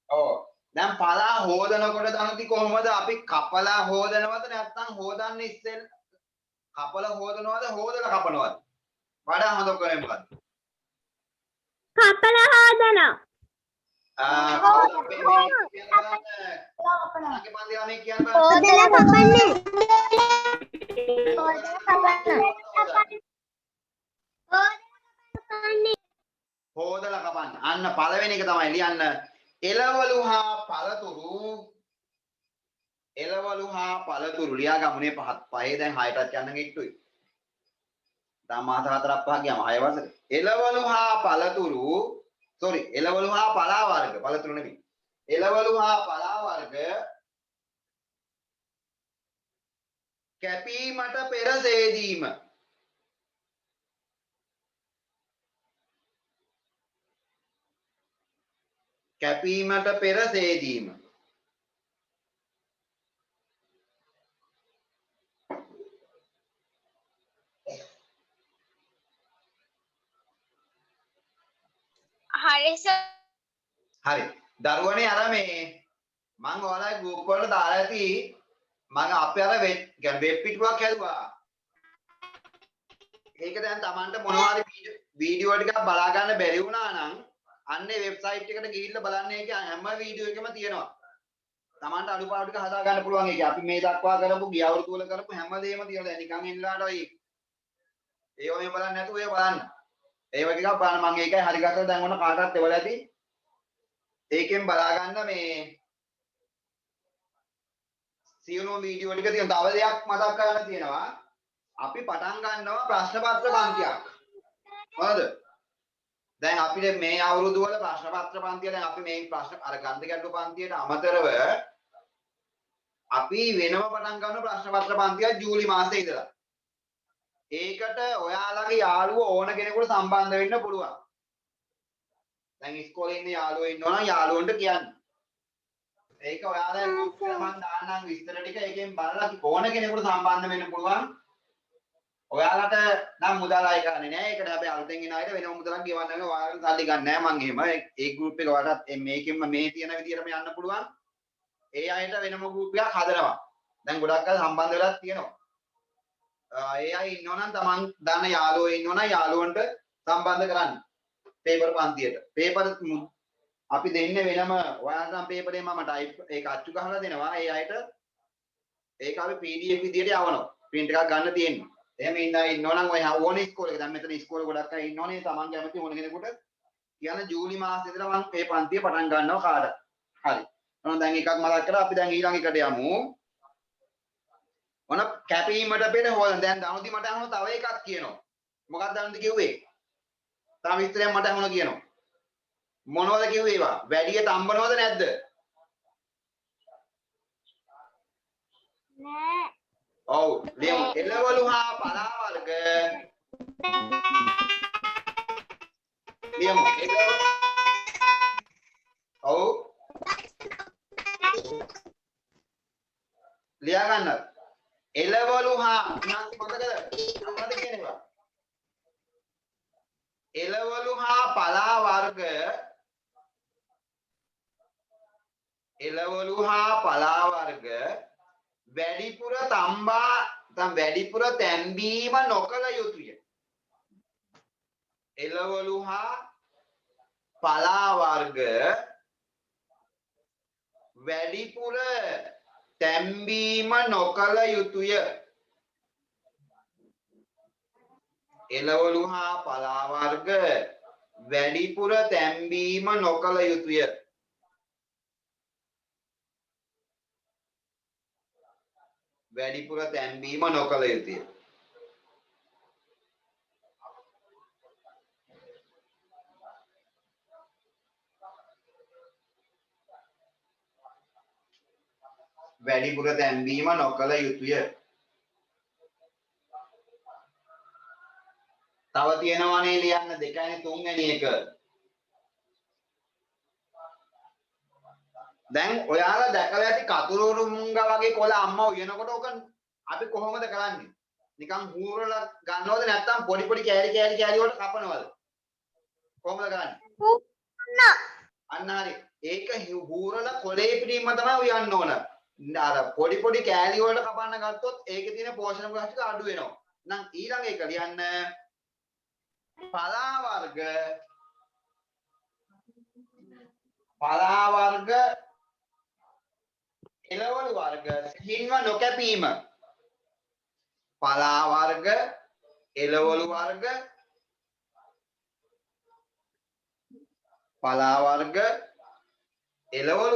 A: ඔව් දැන් පලා හොදනකොට දනුති කොහොමද අපි කපලා හොදනවද නැත්නම් හොදන්න ඉස්සෙල් කපලා හොදනවද හොදලා කපනවද වඩා හොඳ කරේ මොකද්ද
B: කපලා හොදනවා.
A: කවුද අපේ මේ කියන බලන්න අගේ පන්ති ළමයි කියන්න බලන්න
C: හොදලා කපන්නේ.
A: හොදලා කපන්න. අන්න පළවෙනි එක තමයි ලියන්න. එළවලු හා පළතුරු ලියා ගමුනේ පහේ දැන් 6ටත් යන්න ගිට්ටුයි. දැන් මාස 4ක් 5ක් ගියාම 6 වසරේ. එළවලු හා පලා වර්ග පළතුරු නෙමෙයි. එළවලු හා පලා වර්ග කැපීමට පෙර සේදීම. කැපීමට පෙර සේදීම.
C: හරි සර්.
A: හරි. දරුවනේ අර මේ මම ඔයාලගේ ගෲප් වලට දාලා ඇති මම අපේ අර වෙබ් පිටුවක් හැදුවා. ඒක දැන් Tamanට මොනවා හරි වීඩියෝ ටිකක් බලා ගන්න බැරි වුණා නම් අන්නේ වෙබ්සයිට් එකට ගිහිල්ලා බලන්න ඒක හැම වීඩියෝ එකම තියෙනවා. Tamanට අඩුපාඩු ටික හදා ගන්න පුළුවන් ඒක. අපි මේ දක්වා කරපු ගිය අවුරුදු වල කරපු හැමදේම තියෙනවා. දැන් නිකන් එන්නලාට ඔය ඒව මේ බලන්න නැතුව ඒ බලන්න. ඒව ටිකක් බලන්න මම ඒකයි හරි ගත්තොත් දැන් ඔන්න කාටවත් එවල ඇති. ඒකෙන් බලා ගන්න මේ සියලුම වීඩියෝ ටික තියෙන තව දෙයක් මතක් කරගන්න තියෙනවා. අපි පටන් ගන්නවා ප්‍රශ්න පත්‍ර පන්තියක්. හරිද? දැන් අපිට මේ අවුරුදු වල ප්‍රශ්න පත්‍ර පන්තිය දැන් අපි මේ ප්‍රශ්න අර ගන්ධ ගැටළු පන්තියට අමතරව අපි වෙනම පටන් ගන්න ප්‍රශ්න පත්‍ර පන්තිය ජූලි මාසයේ ඉඳලා. ඒකට ඔයාලගේ යාළුවෝ ඕන කෙනෙකුට සම්බන්ධ වෙන්න පුළුවන්. දැන් ඉස්කෝලේ ඉන්න යාළුවෝ ඉන්නවා නම් යාළුවන්ට කියන්න. ඒක ඔයාලා group එකට මම දාන්නම් විස්තර ටික. ඒකෙන් බලලා ඕන කෙනෙකුට සම්බන්ධ වෙන්න පුළුවන්. ඔයාලට නම් මුදලයි ගන්නේ නැහැ. ඒකට හැබැයි අලුතෙන් එන අයට වෙනම මුදලක් ගෙවන්න ඕනේ. ඔයාලට සල්ලි ගන්න නැහැ මං එහෙම. ඒ group එක ඔයාලට මේකෙන්ම මේ තියෙන විදිහටම යන්න පුළුවන්. ඒ අයට වෙනම group එකක් හදනවා. දැන් ගොඩක් අය සම්බන්ධ වෙලා තියෙනවා. ඒ අය ඉන්නවනම් තමන් දන්න යාළුවෝ ඉන්නවනම් යාළුවන්ට සම්බන්ධ කරන්න. පේපර් පන්තියට. පේපර් අපි දෙන්නේ වෙනම ඔයාලට නම් පේපරේ මම ටයිප් ඒක අච්චු ගහලා දෙනවා. ඒ අයට ඒක අපි PDF විදියට යවනවා. print එකක් ගන්න තියෙනවා. එහෙම ඉන්නවනම් ඔය ඕනේ ඉස්කෝලේක දැන් මෙතන ඉස්කෝලේ ගොඩක් අය ඉන්නවනේ තමන් කැමති ඕන කෙනෙකුට කියන ජූලි මාසෙ ඉඳලා මම මේ පන්තිය පටන් ගන්නවා කාට. හරි. එහෙනම් දැන් එකක් මතක් කරලා අපි දැන් ඊළඟ එකට යමු. මොන කැපීමට පෙර හොයන දැන් දනුදි මට අහන තව එකක් කියනවා. මොකක්ද දනුදි කිව්වේ? තව විස්තරයක් මට අහන කියනවා. මොනවද කිව්වේ ඒවා? වැඩිය තම්බනවද නැද්ද?
C: නෑ.
A: ඔව්. ලියමු. එළවලු හා පලා වර්ග. ලියමු. ඔව්. ලියා ගන්න. එළවලු හා මොකද කියන්නේ? එළවලු හා පලා වර්ග වැඩිපුර වැඩිපුර තැන්බීම නොකළ යුතුය. එළවලු හා පලා වර්ග වැඩිපුර තැන්බීම නොකළ යුතුය. එළවලු හා පලා වර්ග වැඩිපුර තැන්බීම නොකළ යුතුය. වැඩිපුර තැන්බීම නොකළ යුතුය. වැඩිපුර තැන්බීම නොකළ යුතුය. තව තියෙනවනේ ලියන්න 2යි 3වෙනි එක. දැන් ඔයාලා දැකලා ඇති කතුරුරුමුංගා වගේ කොළ අම්මා උයනකොට ඔක අපි කොහොමද කරන්නේ? නිකන් හූරලා ගන්නවද නැත්නම් පොඩි පොඩි කෑලි වලට කපනවද? කොහොමද කරන්නේ? අන්න හරි. ඒක හූරලා කොළේ පිටින්ම තමයි උයන්න ඕන. අර පොඩි පොඩි කෑලි වලට කපන්න ගත්තොත් ඒකේ තියෙන පෝෂණ ගුණ ටික අඩු වෙනවා. නම් ඊළඟ එක ලියන්න පලා වර්ග එළවලු වර්ග සිහින්ව නොකැපීම. පලා වර්ග එළවලු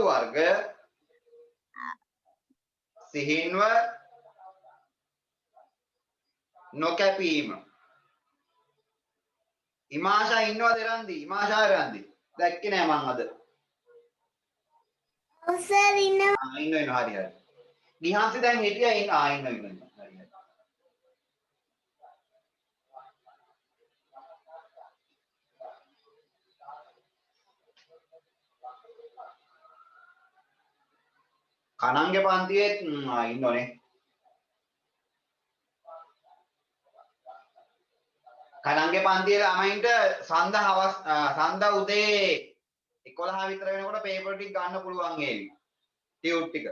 A: වර්ග සිහින්ව නොකැපීම. ඉමාෂා ඉන්නවද එරන්දි? ඉමාෂා එරන්දි දැක්කේ නෑ මං අද.
C: ඔව් සර් ඉන්නවා.
A: ඉන්න හරි. ගිහන්සි දැන් හිටියා ඉන්න හරි. කනංගේ පන්තියේ ඉන්නෝනේ. කනංගේ පන්තියේ ළමයින්ට සඳ උදේ 11 විතර වෙනකොට පේපර් ටික ගන්න පුළුවන් ඒවි. ටියුට් ටික.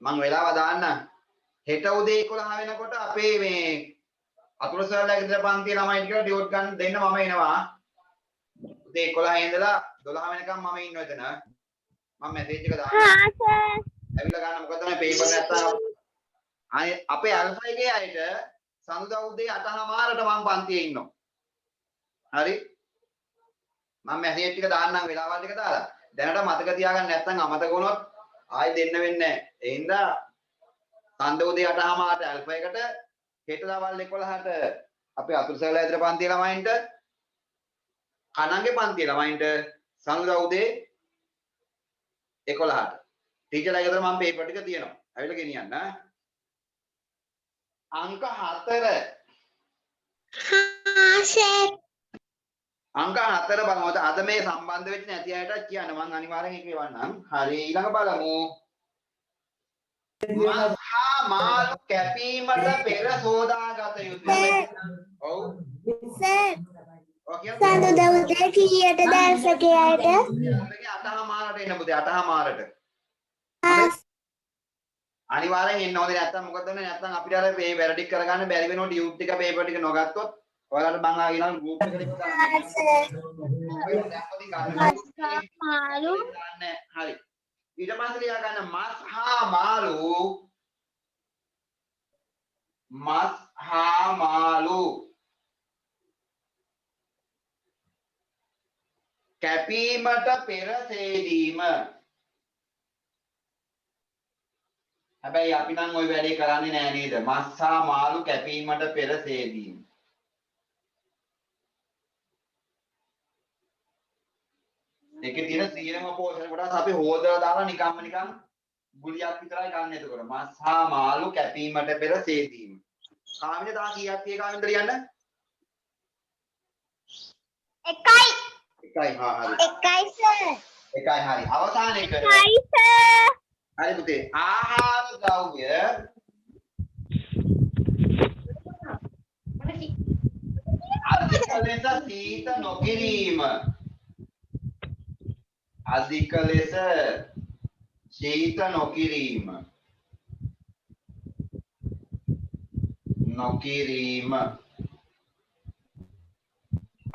A: මම වෙලාව දාන්නම්. හෙට උදේ 11 වෙනකොට අපේ මේ අතුරු සර්ලා ගෙදර පන්තියේ ළමයින්ට කියලා ටියුට් ගන්න දෙන්න මම එනවා. උදේ 11 ඉඳලා 12 වෙනකම් මම ඉන්නවා එතන. මම මැසේජ් එක දාන්න.
C: හා සර්.
A: ඇවිල්ලා ගන්න මොකද මේ පේපර් නැත්තම් අපේ අල්ෆා එකේ අයට සඳුදා උදේ 8:00ට මම පන්තියේ ඉන්නවා. හරි? මම මැසේජ් ටික දාන්නම් වෙලාවල් ටික දාලා. දැනට මතක තියාගන්න නැත්නම් අමතක වුණොත් ආයෙ දෙන්න වෙන්නේ නැහැ. ඒ හින්දා සඳ උදේ 8:00ට අල්ෆා එකට හෙට දවල් 11ට අපේ අතුරු සර්ලා ගෙදර පන්තියේ ළමයින්ට කනංගේ පන්තියේ ළමයින්ට සඳුදා උදේ 11ට ටීචර්ලා ගෙදර මම පේපර් ටික තියෙනවා. ඇවිල්ලා ගෙනියන්න. අංක 4.
C: හා සර්.
A: අංක 4 බලමු. අද මේ සම්බන්ධ වෙච්ච නැති අයට කියන්න මම අනිවාර්යෙන් ඒක එවන්නම්. හරි ඊළඟ බලමු. මස් හා මාළු කැපීමට පෙර සෝදාගත යුතුය. ඔව්.
C: සර්
A: ඔව් කියන්න.
C: සඳුදා උදේ කීයට දැල්සකේ අයට
A: 8:00 එන්න පුතේ 8:00. අනිවාර්යෙන් එන්න ඕනේ නැත්තම් මොකද වෙන්නේ නැත්තම් අපිට අර මේ වැඩ ටික කරගන්න බැරි වෙනවා ටියුබ් ටික පේපර් ටික නොගත්තොත් ඔයාලට මං ආ ඊළඟ ගෲප් එකට ඉස්සරහ
B: මාළු
A: හරි ඊට පස්සේ ලියා ගන්න මස් හා මාළු කැපීමට පෙර සේදීම. හැබැයි අපි නම් ওই වැඩේ කරන්නේ නෑ නේද? මස් හා මාළු කැපීමට පෙර සේදීම. ඒකේ තියෙන සීලම පෝෂණ කොටස් අපි හොදලා දාලා නිකන් ගුලියක් විතරයි ගන්න. එතකොට මස් හා මාළු කැපීමට පෙර සේදීම. කාමිනේ තා කීයක් tie කාමින්ද ලියන්න?
C: එකයි
A: හා හරි.
C: එකයි සර්
A: එකයි හරි. අවසාන එක.
C: එකයි සර්
A: හරි පුතේ. ආහාර ද්‍රව්‍ය අධික ලෙස සීත නොකිරීම. අධික ලෙස සීත නොකිරීම.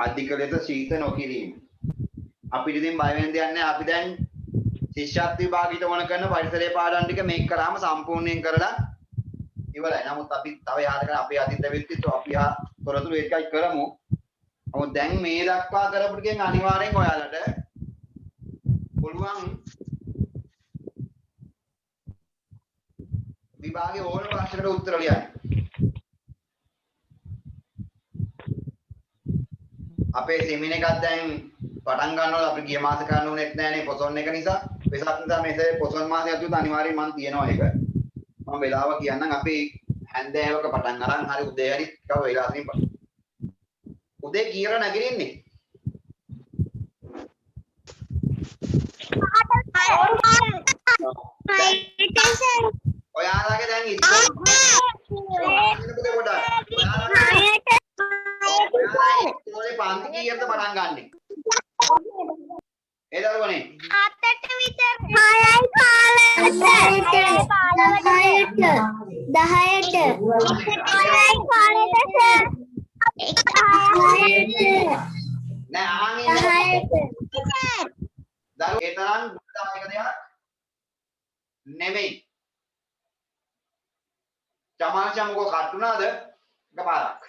A: අධික ලෙස සීත නොකිරීම. අපිට ඉතින් බය වෙන්න දෙයක් නැහැ. අපි දැන් ශිෂ්‍යත්ව විභාගයට වණ කරන පරිසරයේ පාඩම් ටික මේක කරාම සම්පූර්ණයෙන් කරලා ඉවරයි. නමුත් අපි තව යහට කරන අපේ අතීත වෙච්ච අපි තොරතුරු ඒකයි කරමු. නමුත් දැන් මේ දක්වා කරපු ටිකෙන් අනිවාර්යෙන් ඔයාලට පුළුවන් විභාගයේ ඕන ප්‍රශ්නකට උත්තර ලියන්න. අපේ සෙමින එකක් දැන් පටන් ගන්නවා. අපි ගිය මාසේ කරන්න උනේත් නෑනේ පොසොන් එක නිසා. වෙසක් නිසා මේ පොසොන් මාසයේ අතුත් අනිවාර්යෙන් මම තියනවා ඒක. මම වෙලාව කියන්නම්. අපි හැන්දෑවක පටන් අරන් හරි උදේ හරි කව වෙලාවකින් උදේ කීර නැගිටින්නේ? ඔයාලගේ දැන් ඉස්කෝලේ පන්ති කීයටද පටන් ගන්නෙ? ඒ දරුවනේ
C: 7ට විතර 6යි 15ට 10ට 10ට
A: නෑ ආන්නේ දරුවෝ ඒ තරම් ගුණදායක දෙයක් නෙමෙයි. චමාචම්කෝ කටුනාද එකපාරක්.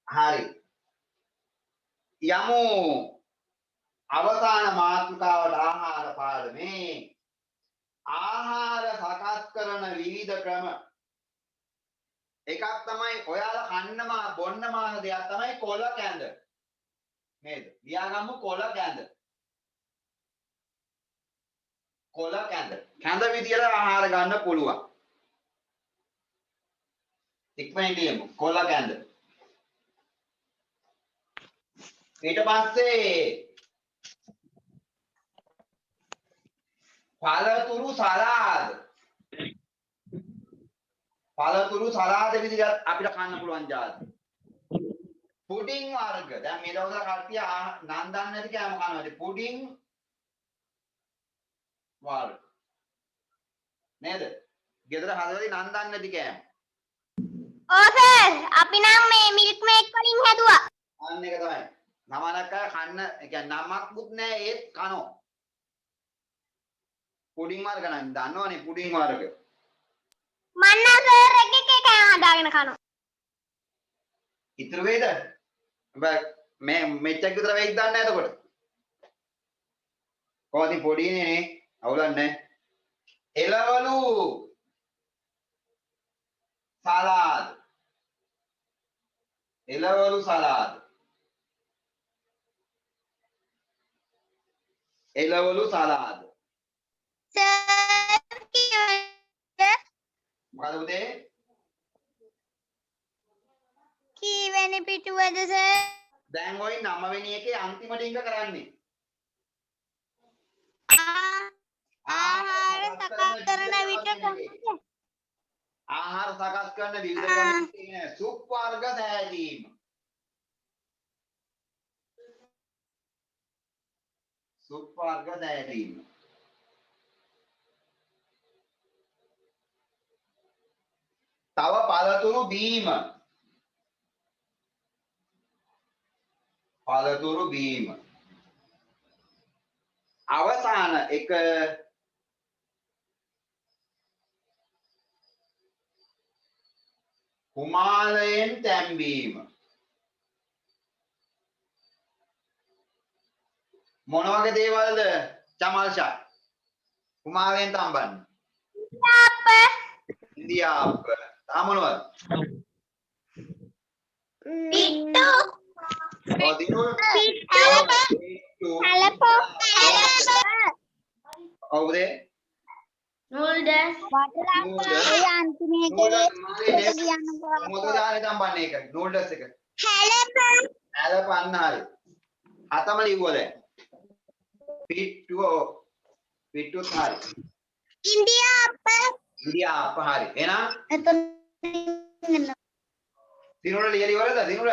A: හරි. යමු අවසාන මාතෘකාවට ආහාර පාඩමේ. ආහාර සකස් කරන විවිධ ක්‍රම. එකක් තමයි ඔයාලා කන්නමා බොන්නමාන දෙයක් තමයි කොළ කැඳ. නේද? ලියාගමු කොළ කැඳ. කොළ කැඳ. කැඳ විදියට ආහාර ගන්න පුළුවන්. ඉක්මනින් ලියමු කොළ කැඳ. ඊට පස්සේ පළතුරු සලාද. පළතුරු සලාද විදිහට අපිට කන්න පුළුවන් જાති. පුඩින් වර්ග. දැන් මේ දවස්වල කට්ටිය නම් දන්නේ නැති කෑම කනවා. පුඩින් වර්ග. නේද? ගෙදර හදලා නම් දන්නේ නැති කෑම.
C: ඔව් සර් අපි නම් මේ මිල්ක් මේක් වලින් හැදුවා.
A: අන්න එක තමයි. නමනක් අය කන්න ඒ කියන්නේ නමක්වත් නැහැ ඒත් කනවා. පුඩින් වර්ග නම් දන්නවනේ පුඩින් වර්ග.
C: මන්න සර් එක කෑම හදාගෙන කනවා.
A: ඉතුරු වේද? මේ මෙච්චර විතර වෙයිද දන්නේ නැහැ එතකොට. කොහොමද පොඩිනේ නේ අවුලක් නැහැ. එළවලු සලාද. එළවලු සලාද. එළවලු සලාද.
C: සර්
A: මොකද උදේ?
C: කීවෙනි පිටුවද සර්?
A: දැන් ওই 9 වෙනි එකේ අන්තිම ටික කරන්නේ.
C: ආහාර සකස් කරන විට
A: ආහාර සකස් කරන විවිධ ක්‍රම තියෙන සුප් වර්ග සෑදීම. සුප් වර්ග සෑදීම. තව පළතුරු බීම. පළතුරු බීම. අවසාන එක කුමාලයෙන් තැම්බීම. මොන වගේ දේවල්ද චමල් ෂා? කුමාලයෙන් තම්බන්නේ. ඉන්දියාප්ප. තා මොනවද?
C: පිට්ටු.
A: ඔව් දිනුල්.
C: කලපෝ.
A: ඔව්ද?
C: නූඩල්ස්.
B: ඔය අන්තිමේ එකේ කියන්න
A: මොකද දාන්නේ තම්බන්නේ එක? නූඩල්ස් එක.
C: හැලපෝ.
A: ඇලපන්න හරි. හතම ලිව්වා දැන්. පිට්ටුත් හරි.
C: ඉන්දියාප්ප.
A: ඉන්දියාප්ප හරි. එහෙනම්
B: එතන
A: දිනුල ලියලි වලද? දිනුල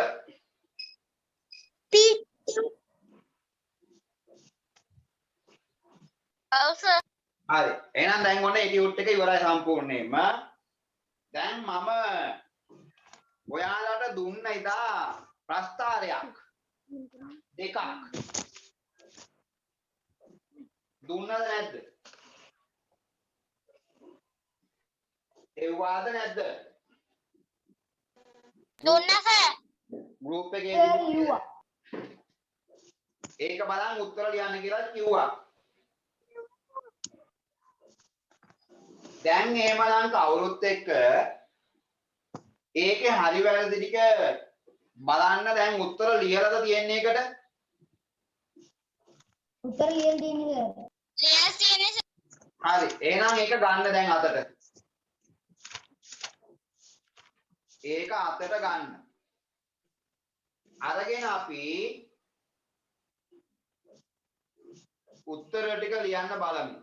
C: පිට්ටු. ඔව් සර්.
A: හරි. එහෙනම් දැන් ඔන්න ඉටියුට් එක ඉවරයි සම්පූර්ණයෙන්ම. දැන් මම ඔයාලට දුන්න ඉදා ප්‍රස්තාරයක් දෙකක්. දුන්නද නැද්ද? එව්වාද නැද්ද?
C: දුන්නා සර්.
A: ගෲප් එකේ ලියුවා. ඒක බලන් උත්තර ලියන්න කියලා කිව්වා. දැන් එහෙමනම් කවුරුත් එක්ක ඒකේ හරි වැරදි ටික බලන්න දැන් උත්තර ලියලාද තියෙන්නේ එකට?
B: උත්තර ලියන්න තියෙන්නේ
C: ලියලා තියෙන්නේ සර්.
A: හරි. එහෙනම් ඒක ගන්න දැන් අතට. ඒක අතට ගන්න. අරගෙන අපි උත්තර ටික ලියන්න බලමු.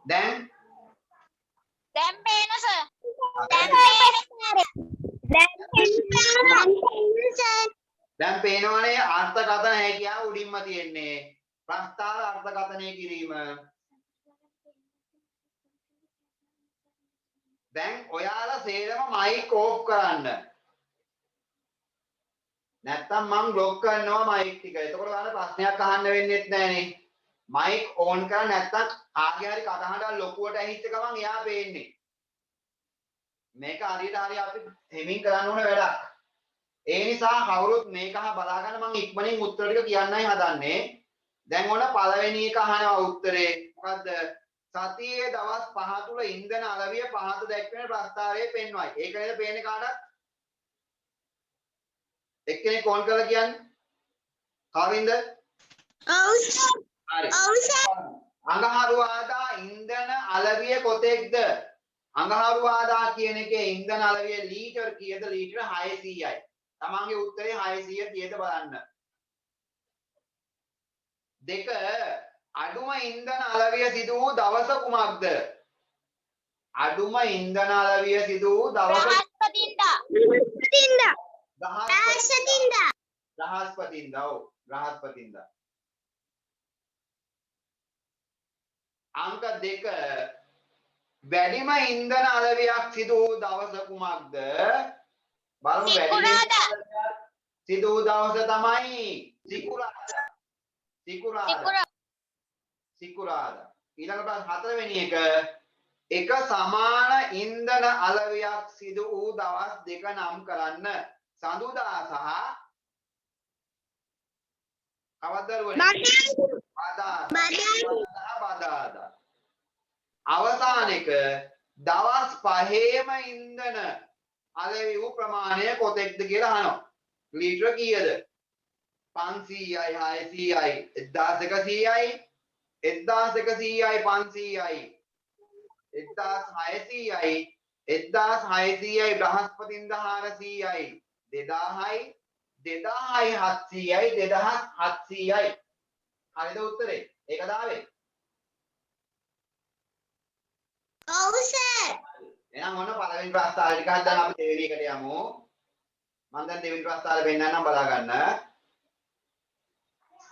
A: දැන්
C: පේන සර්.
A: දැන් පේනවනේ අර්ථකථන හැකියාව උඩින්ම තියෙන්නේ. ප්‍රස්තාව අර්ථකථනය කිරීම. දැන් ඔයාලා සේරම මයික් ඕෆ් කරන්න. නැත්තම් මම බ්ලොක් කරනවා මයික් ටික. එතකොට ගන්න ප්‍රශ්නයක් අහන්න වෙන්නේත් නැහනේ. මයික් ඕන් කරලා නැත්තම් ආගේ හරි කටහඬක් ලොකුවට ඇහිච්ච ගමන් එයා පේන්නේ. මේක හරියට හරි අපි හෙමින් කරන්න ඕන වැඩක්. ඒ නිසා කවුරුත් මේක අහ බලා ගන්න මම ඉක්මනින් උත්තර ටික කියන්නයි හදන්නේ. දැන් ඔන්න පළවෙනි එක අහනවා උත්තරේ. මොකද්ද? සතියේ දවස් 5 තුල ඉන්ධන අලවිය පහත දැක්වෙන ප්‍රස්තාවයේ පෙන්වයි. ඒක නේද පේන්නේ කාටත්? එක්කෙනෙක් ඕන් කරලා කියන්නේ. කවින්ද?
C: ඔව් සර්.
A: හරි.
C: ඔව් සර්.
A: අඟහරුවාදා ඉන්ධන අලවිය කොතෙක්ද? අඟහරුවාදා කියන එකේ ඉන්ධන අලවිය ලීටර් කීයද? ලීටර් 600යි. තමන්ගේ උත්තරේ 600 තියෙද බලන්න. දෙක අඩුම ඉන්ධන අලවිය සිදු වූ දවස කුමක්ද? අඩුම ඉන්ධන අලවිය සිදු වූ දවස
C: බ්‍රහස්පතින්දා.
A: බ්‍රහස්පතින්දා. ඔව් බ්‍රහස්පතින්දා. අංක 2 වැඩිම ඉන්ධන අලවියක් සිදු වූ දවස කුමක්ද? බලමු වැඩිම සිදු වූ දවස තමයි සිකුරාදා. සිකුරාදා. ඊළඟට හතරවෙනි එක සමාන ඉන්ධන අලවියක් සිදු වූ දවස් දෙක නම් කරන්න. සඳුදා සහ බදාදා. අවසාන එක දවස් 5ේම ඉන්ධන අලෙවි වූ ප්‍රමාණය කොතෙක්ද කියලා අහනවා. ලීටර කීයද? 500යි 600යි 1100යි 1100යි 500යි 1600යි 1600යි බ්‍රහස්පතින්දා 400යි 2000යි 2000යි 700යි 2700යි හරිද උත්තරේ ඒක දාවේ
C: ඔව් සර්.
A: එහෙනම් ඔන්න පළවෙනි ප්‍රස්තාවය ටික හදලා අපි දෙවෙනි එකට යමු මම දැන් දෙවෙනි ප්‍රස්තාවය පෙන්නන්නම් බලා ගන්න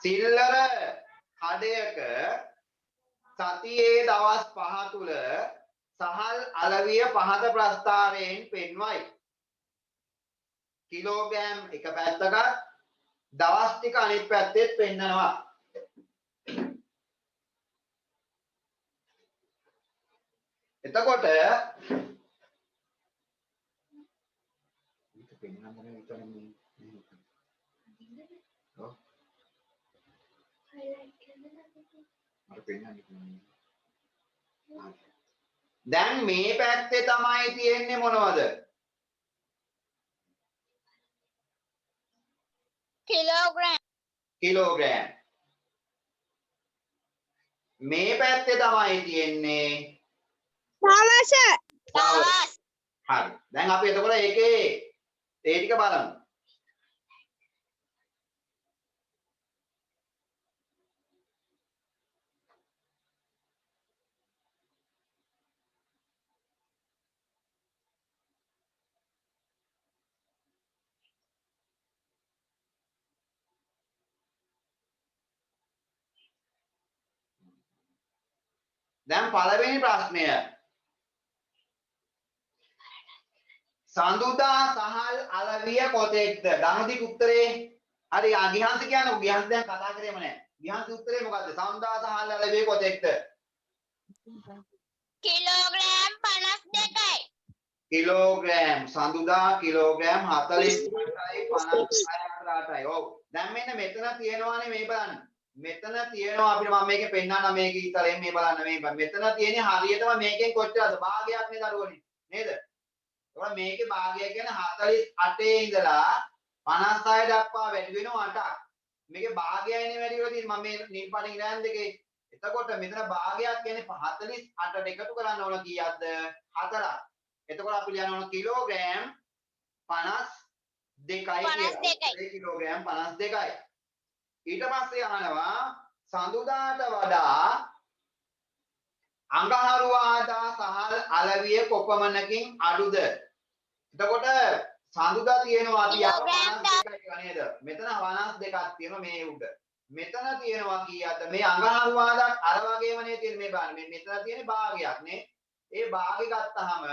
A: සිල්ලර කඩයක සතියේ දවස් 5 තුල සහල් අලවිය පහත ප්‍රස්ථාරයෙන් පෙන්වයි. කිලෝග්‍රෑම් එක පැත්තක දවස් ටික අනිත් පැත්තෙත් පෙන්නනවා. එතකොට දැන් මේ පැත්තේ තමයි තියෙන්නේ මොනවද? කිලෝග්‍රෑම්. මේ පැත්තේ තමයි තියෙන්නේ
B: දවස.
C: දවස්.
A: හරි. දැන් අපි එතකොට ඒකේ ඒ ටික බලමු. දැන් පළවෙනි ප්‍රශ්නය සඳුදා සහල් අලවිය කොතෙක්ද? ධනදික උත්තරේ හරි ගිහන්ස කියන්නකො ගිහන්ස දැන් කතා කරේම නැහැ. ගිහන්ස උත්තරේ මොකද්ද? සඳුදා සහල් අලවිය කොතෙක්ද?
C: කිලෝග්‍රෑම් 52යි.
A: කිලෝග්‍රෑම් සඳුදා කිලෝග්‍රෑම් 48යි 56යි. ඔව්. දැන් මෙන්න මෙතන තියෙනවානේ මේ බලන්න. මෙතන තියෙනවා අපිට මම මේකේ පෙන්නන්න මේක ඉතලෙන් මේ බලන්න මේ මෙතන තියෙන්නේ හරියටම මේකෙන් කොච්චරද භාගයක් නේ දරුවනේ නේද? ඒවා මේකේ භාගය කියන්නේ 48 ඉඳලා 56 දක්වා වැඩි වෙනවා 8ක්. මේකේ භාගයයිනේ වැඩි වෙලා තියෙන්නේ මම මේ නිල් පාටින් ගෑන් දෙකේ. එතකොට මෙතන භාගයක් කියන්නේ 48ට එකතු කරන්න ඕන කීයක්ද? 4ක්. එතකොට අපි ලියන්න ඕන කිලෝග්‍රෑම් 52යි කියලා. කිලෝග්‍රෑම් 52යි. ඊට පස්සේ අහනවා සඳුදාට වඩා අඟහරුවාදා සහල් අලවිය කොපමණකින් අඩුද? එතකොට සඳුදා තියෙනවා අපි 52යි නේද? මෙතන 52ක් තියෙනවා මේ උඩ. මෙතන තියෙනවා කීයක්ද? මේ අඟහරුවාදාත් අර වගේම නේ තියෙන්නේ මේ බලන්න. මේ මෙතන තියෙන්නේ භාගයක් නේ. ඒ භාගෙ ගත්තාම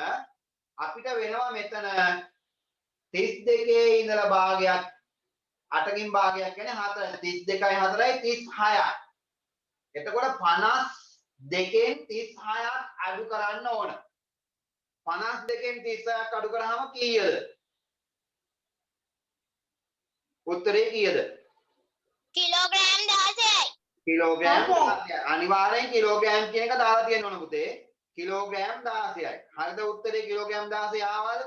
A: අපිට වෙනවා මෙතන 32 ඉඳලා භාගයක් 8කින් භාගයක් කියන්නේ 4 32යි 4යි 36යි. එතකොට 52කින් 36ක් අඩු කරන්න ඕන. 52කින් 36ක් අඩු කරාම කීයද? උත්තරේ කීයද?
C: කිලෝග්‍රෑම් 16යි.
A: කිලෝග්‍රෑම් 16යි. අනිවාර්යෙන් කිලෝග්‍රෑම් කියන එක දාලා තියෙන්න ඕන පුතේ. කිලෝග්‍රෑම් 16යි. හරිද උත්තරේ කිලෝග්‍රෑම් 16 ආවද?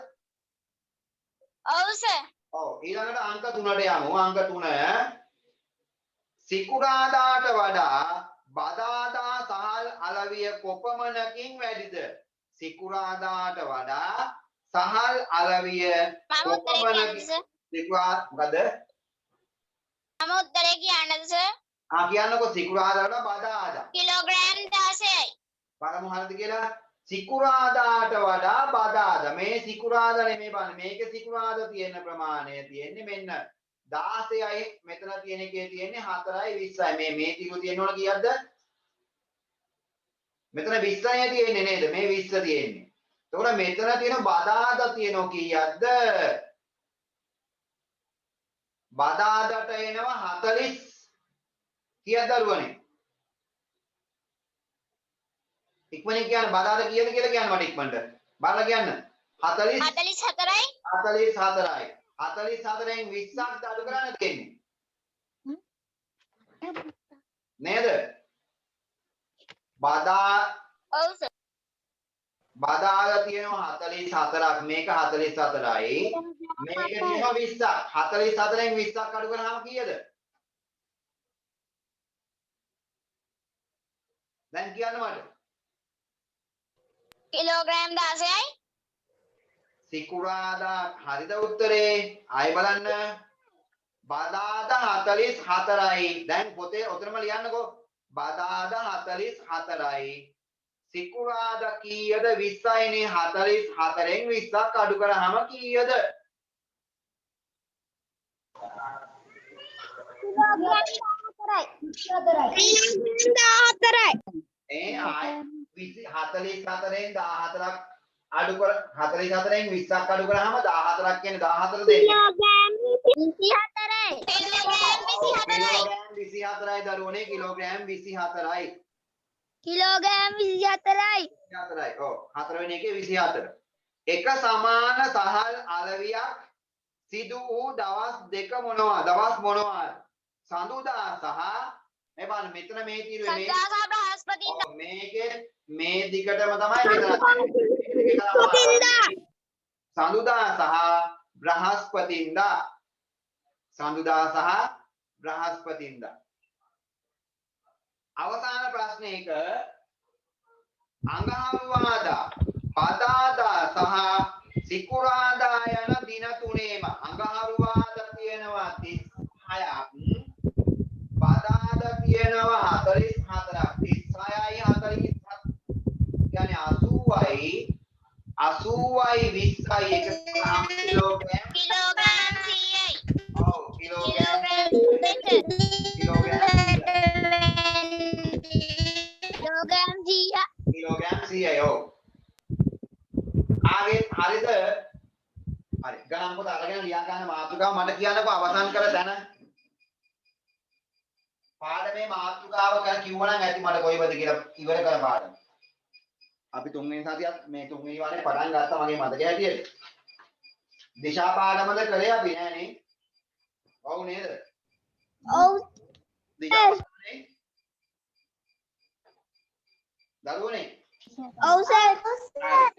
C: ඔව් සර්.
A: ඔව් ඊළඟට අංක 3ට යමු. අංක 3 සිකුරාදාට වඩා බදාදා සහල් අලවිය කොපමණකින් වැඩිද? සිකුරාදාට වඩා සහල් අලවිය කොපමණකින් සිකුරාද මොකද?
C: මම උත්තරේ කියන්නද සර්?
A: කියන්නකො සිකුරාදාට වඩා බදාදා.
C: කිලෝග්‍රෑම් 16යි.
A: බලමු හරිද කියලා. සිකුරාදාට වඩා බදාදා. මේ සිකුරාදා නෙමෙයි බලන්න. මේකේ සිකුරාදා තියෙන ප්‍රමාණය තියෙන්නේ මෙන්න 16යි මෙතන තියෙන එකේ තියෙන්නේ 4යි 20යි. මේ තිරු තියෙන්න ඕන කීයක්ද? මෙතන 20යි තියෙන්නේ නේද? මේ 20 තියෙන්නේ. එතකොට මෙතන තියෙන බදාදා තියෙනවා කීයක්ද? බදාදට එනවා 40 කීයක්ද දරුවනේ? ඉක්මනින් කියන්න බදාදා කීයද කියලා කියන්න මට ඉක්මනට. බලලා කියන්න. 44යි 44යි. 44න් 20ක් අඩු කරන්න තියෙන්නේ. නේද?
C: ඔව් සර්.
A: බදාලා තියෙනවා 44ක් මේක 44යි. මේක තියෙනවා 20ක්. 44න් 20ක් අඩු කරාම කීයද? දැන් කියන්න මට.
C: කිලෝග්‍රෑම් 16යි.
A: සිකුරාදා හරිද උත්තරේ? ආයෙ බලන්න. බදාදා 44යි. දැන් පොතේ ඔතනම ලියන්නකෝ. බදාදා 44යි. සිකුරාදා කීයද? 20යිනේ. 44න් 20ක් අඩු කරාම කීයද?
C: කිලෝග්‍රෑම් 14යි.
A: ආයෙ 44න් 14ක් අඩු කර 44න් 20ක් අඩු කරාම 14ක් කියන්නේ 14 දෙන්නේ.
C: කිලෝග්‍රෑම් 24යි.
A: කිලෝග්‍රෑම් 24යි දරුවනේ. කිලෝග්‍රෑම් 24යි.
B: කිලෝග්‍රෑම් 24යි.
A: 24යි. ඔව්. 4 වෙනි එකේ 24. එක සමාන සහල් අලවියක් සිදු වූ දවස් දෙක මොනවා? දවස් මොනවා? සඳුදා සහ මේ බලන්න මෙතන මේ తీරුවේ මේ
C: සද්දා සහ බ්‍රහස්පතින්දා.
A: ඔව් මේකේ මේ දිගටම තමයි මෙතන සඳුදා සහ බ්‍රහස්පතින්දා. සඳුදා සහ බ්‍රහස්පතින්දා. අවසාන ප්‍රශ්නයක අඟහරුවාදා බදාදා සහ සිකුරාදා යන දින තුනේම අඟහරුවාදා තියෙනවා 36ක් බදාදා තියෙනවා 44ක් 36යි 47 කියන්නේ 80යි 20යි එක කිලෝග්‍රෑම්
C: කිලෝග්‍රෑම් 100යි.
A: ඔව් කිලෝග්‍රෑම්
C: කිලෝග්‍රෑම් 100.
A: කිලෝග්‍රෑම් 100යි ඔව් ආගේ හරිද හරි ගණන් පොත අරගෙන ලියා ගන්න මාතෘකාව මට කියන්නකෝ අවසන් කර තැන පාඩමේ මාතෘකාව කර කිව්වනම් ඇති මට කොයිවද කියලා ඉවර කර පාඩම අපි තුන්වෙනි සතියත් මේ තුන්වෙනි වාරේ පටන් ගත්තා මගේ මතකයේ හැටියට දිශා පාඩමද කරේ අපි නෑනේ ඔව් නේද
B: ඔව්
A: දිශා පාඩමනේ දරුවනේ
B: ඔව් සර්.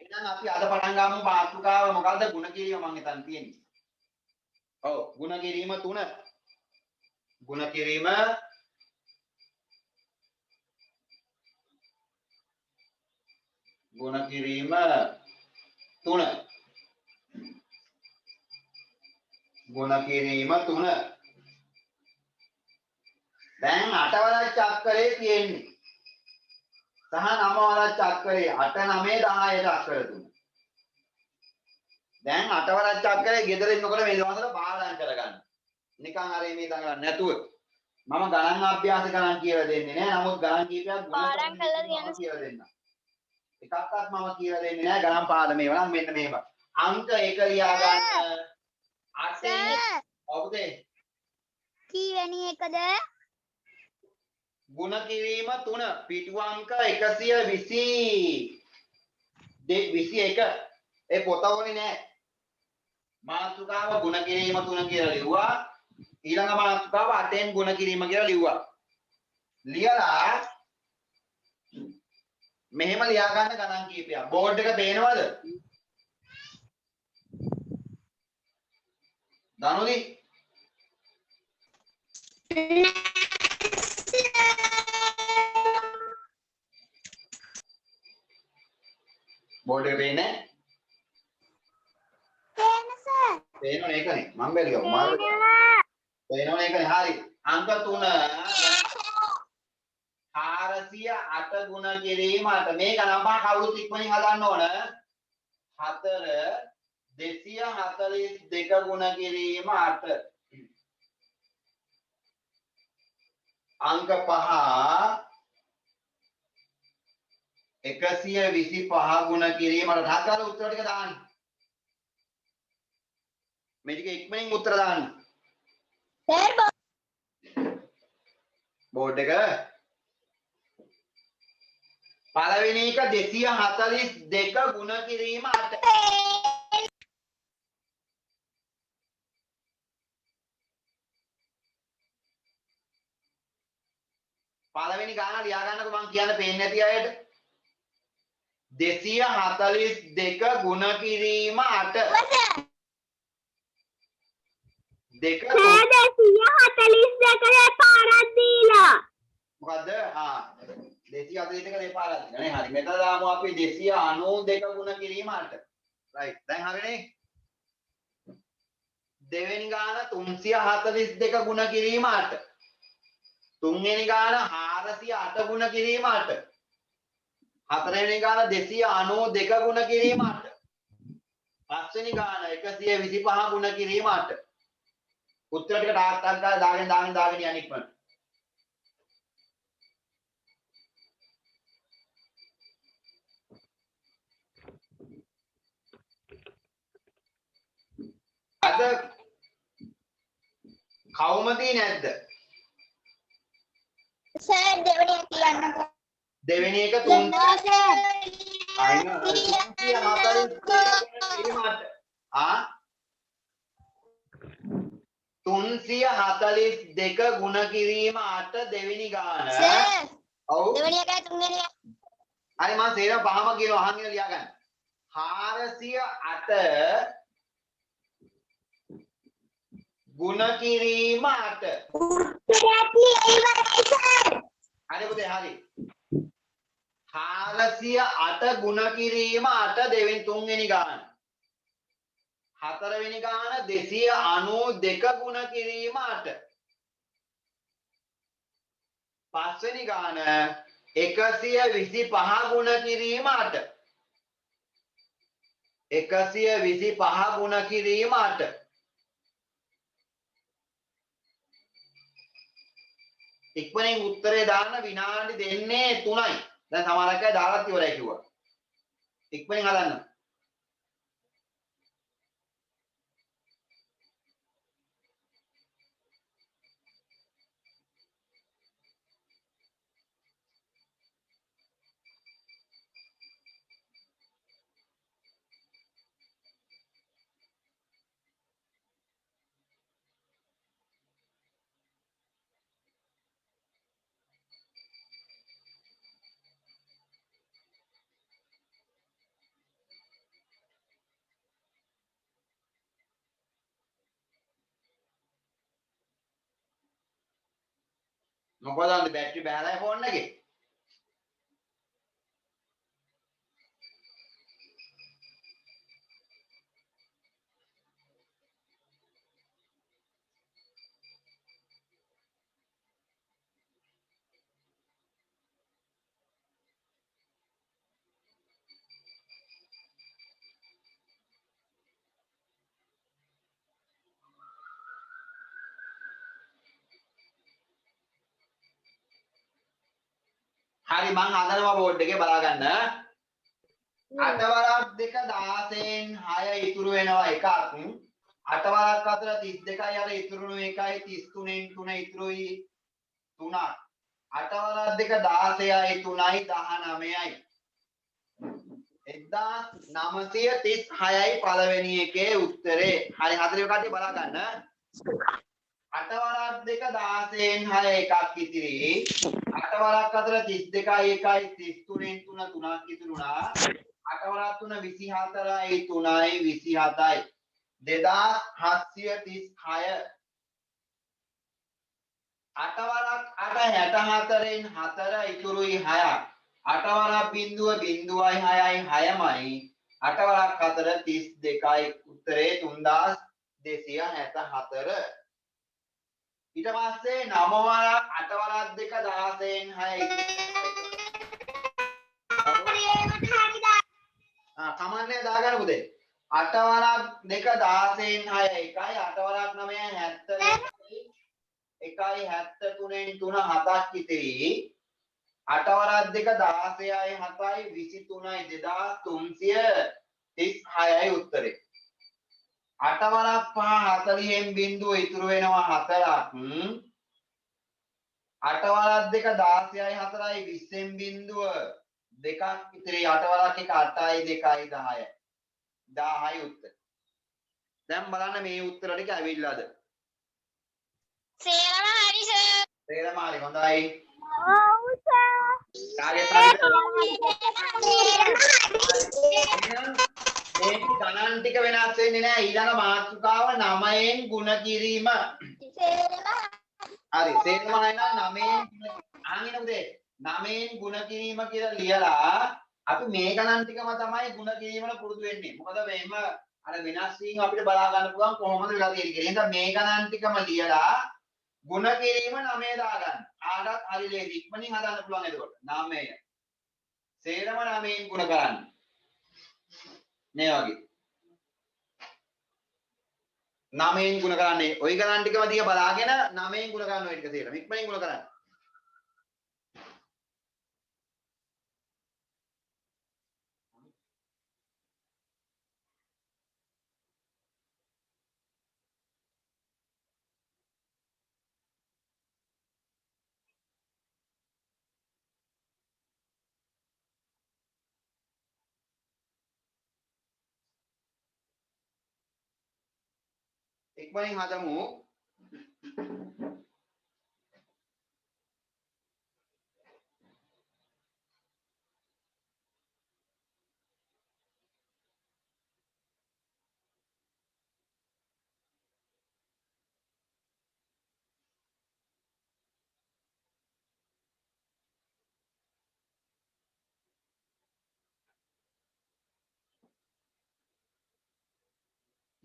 A: එහෙනම් අපි අද පටන් ගමු මාතෘකාව මොකද්ද ಗುಣ කිරීම මම හිතන් තියෙන්නේ. ඔව් ಗುಣ කිරීම 3. ಗುಣ කිරීම ಗುಣ කිරීම 3. ಗುಣ කිරීම 3. දැන් 8 වරක් චක්‍රේ තියෙන්නේ. සහ 9 වරක් චක්‍රේ 8 9 10ට අක්කර 3. දැන් 8 වරක් චක්‍රේ ගෙදර ඉන්නකොට මේ දවස්වල පාඩම් කරගන්න. නිකන් හරි මේ දඟලන්නේ නැතුව. මම ගණන් අභ්‍යාස ගණන් කියලා දෙන්නේ නැහැ. නමුත් ගණන් කීපයක්
C: පාඩම් කළා කියන
A: කියලා දෙන්න. එකක්වත් මම කියලා දෙන්නේ නැහැ ගණන් පාඩමේ වලම් මෙන්න මෙහෙම. අංක 1 ලියා ගන්න. 8 ඔව්ද?
B: කීවෙනි එකද?
A: ಗುಣ කිරීම 3 පිටු අංක 120 21 ඒ පොත ඕනේ නෑ මාතෘකාව ಗುಣ කිරීම 3 කියලා ලිව්වා ඊළඟ මාතෘකාව 8න් ಗುಣ කිරීම කියලා ලිව්වා ලියලා මෙහෙම ලියා ගන්න ගණන් කීපයක් බෝඩ් එක පේනවද දනුනි බෝඩ් එක පේන්නේ පේනවනේ ඒකනේ මම බැලුවා මාරු පේනවනේ ඒකනේ හරි අංක 3 408 ගුණ කිරීමට මේ ගණන් පහ කවුරුත් ඉක්මනින් හදන්න ඕන 4 242 ගුණ කිරීම 8 අංක 5 125 ගුණ කිරීමට ඩාගාල උත්තර ටික දාන්න. මේ ටික ඉක්මනින් උත්තර දාන්න.
C: සර්
A: බෝඩ් එක පළවෙනි එක 242 ගුණ කිරීම 8. පළවෙනි ගාන ලියා ගන්නකො මම කියන්න පේන්නේ නැති අයට 242 ගුණ කිරීම 8 දෙක
C: 242 පාරක් දීලා
A: මොකද්ද 242 නේ. හරි. මෙතන දාමු අපි 292 ගුණ කිරීම 8. right. දැන් හරිනේ. දෙවෙනි ගාන 342 ගුණ කිරීම 8. තුන්වෙනි ගාන 408 ගුණ කිරීම 8. හතරවෙනි ගාන 292 ගුණ කිරීම 8. පස්වෙනි ගාන 125 ගුණ කිරීම 8. උත්තර ටික තාත්තක් ගාලා දාගෙන යන්න ඉක්මනට. අද කවුමදී නැද්ද?
C: සර් දෙවෙනි එක කියන්නකෝ.
A: දෙවෙනි එක 342 ගුණ කිරීම 8 දෙවෙනි ගාන.
C: සර්
A: ඔව්.
C: දෙවෙනි එකයි තුන්වෙනි එක.
A: හරි මම සේරම පහම කියනවා අහන් ඉන්න ලියා ගන්න. 408 ගුණ කිරීම 8.
C: උත්තරයක් ලියවයි සර්.
A: හරි පුතේ හරි. 408 ගුණ කිරීම 8 දෙවෙනි තුන්වෙනි ගාන. හතරවෙනි ගාන 292 ගුණ කිරීම 8. පස්වෙනි ගාන 125 ගුණ කිරීම 8. 125 ගුණ කිරීම 8. ඉක්මනින් උත්තරේ දාන්න විනාඩි දෙන්නේ 3යි. දැන් සමහරක් අය දාලා ඉවරයි කිව්වා. ඉක්මනින් හදන්න. මොකද අද බැටරි බෑලා ෆෝන් එකේ? හරි මං හදනවා බෝඩ් එකේ බලා ගන්න. 8 වරක් 2 16න් 6 ඉතුරු වෙනවා එකක්. 8 වරක් 4 32යි අර ඉතුරු වෙන එකයි 33න් 3 ඉතුරුයි 3ක්. 8 වරක් 2 16යි 3යි 19යි. 1936යි පළවෙනි එකේ උත්තරේ. හරි හතරේ කට්ටිය බලා ගන්න. 8 වරක් 2 16න් 6 එකක් ඉතිරි. 8 වරක් 4 32යි 1යි 33න් 3 3ක් ඉතුරුනා. 8 වරක් 3 24යි 3යි 27යි 2736. 8 වරක් 8 64න් 4 ඉතුරුයි 6ක්. 8 වරක් බිඳුව බිඳුවයි 6යි 6මයි. 8 වරක් 4 32යි උත්තරේ 3264. ඊට පස්සේ 9 වරක් 8 වරක් 2 16න් 6 කමන්නේ දාගන්න පුතේ. 8 වරක් 2 16න් 6 එකයි 8 වරක් 9 72යි 1යි 73න් 3 7ක් ඉතිරි. 8 වරක් 2 16යි 7යි 23යි 2336යි උත්තරේ. 8 වරක් 5 40න් බිඳුව ඉතුරු වෙනවා 4ක්. 8 වරක් 2 16යි 4යි 20න් බිඳුව දෙකක් ඉතිරි. 8 වරක් 1 8යි 2යි 10යි 10යි උත්තර. දැන් බලන්න මේ උත්තර ටික ඇවිල්ලාද?
C: සේරම හරි සර්.
A: තේරෙම හරි හොඳයි.
C: ඔව් සර්.
A: කාගේ මේ ගණන් ටික වෙනස් වෙන්නේ නැහැ. ඊළඟ මාතෘකාව 9න් ගුණ කිරීම.
C: සේරම
A: හරි. තේරෙම හරි නම් 9න් ආනින උදේ 9න් ಗುಣ කිරීම කියලා ලියලා අපි මේ ගණන් ටිකම තමයි ಗುಣ කිරීමට පුරුදු වෙන්නේ. මොකද මේම අර වෙනස් වීම අපිට බලා ගන්න පුළුවන් කොහොමද වෙලා තියෙන්නේ කියලා. එහෙනම් මේ ගණන් ටිකම ලියලා ಗುಣ කිරීම 9 දාගන්න. ආඩත් හරි ලේසි. ඉක්මනින් හදන්න පුළුවන් එතකොට. 9. සේරම 9න් ಗುಣ කරන්න. මේ වගේ. 9න් ಗುಣ කරන්නේ. ওই ගණන් ටිකම දිහා බලාගෙන 9න් ಗುಣ කරන්න ඔය ටික සේරම. ඉක්මනින් ಗುಣ කරන්න. ඉක්මනින් හදමු.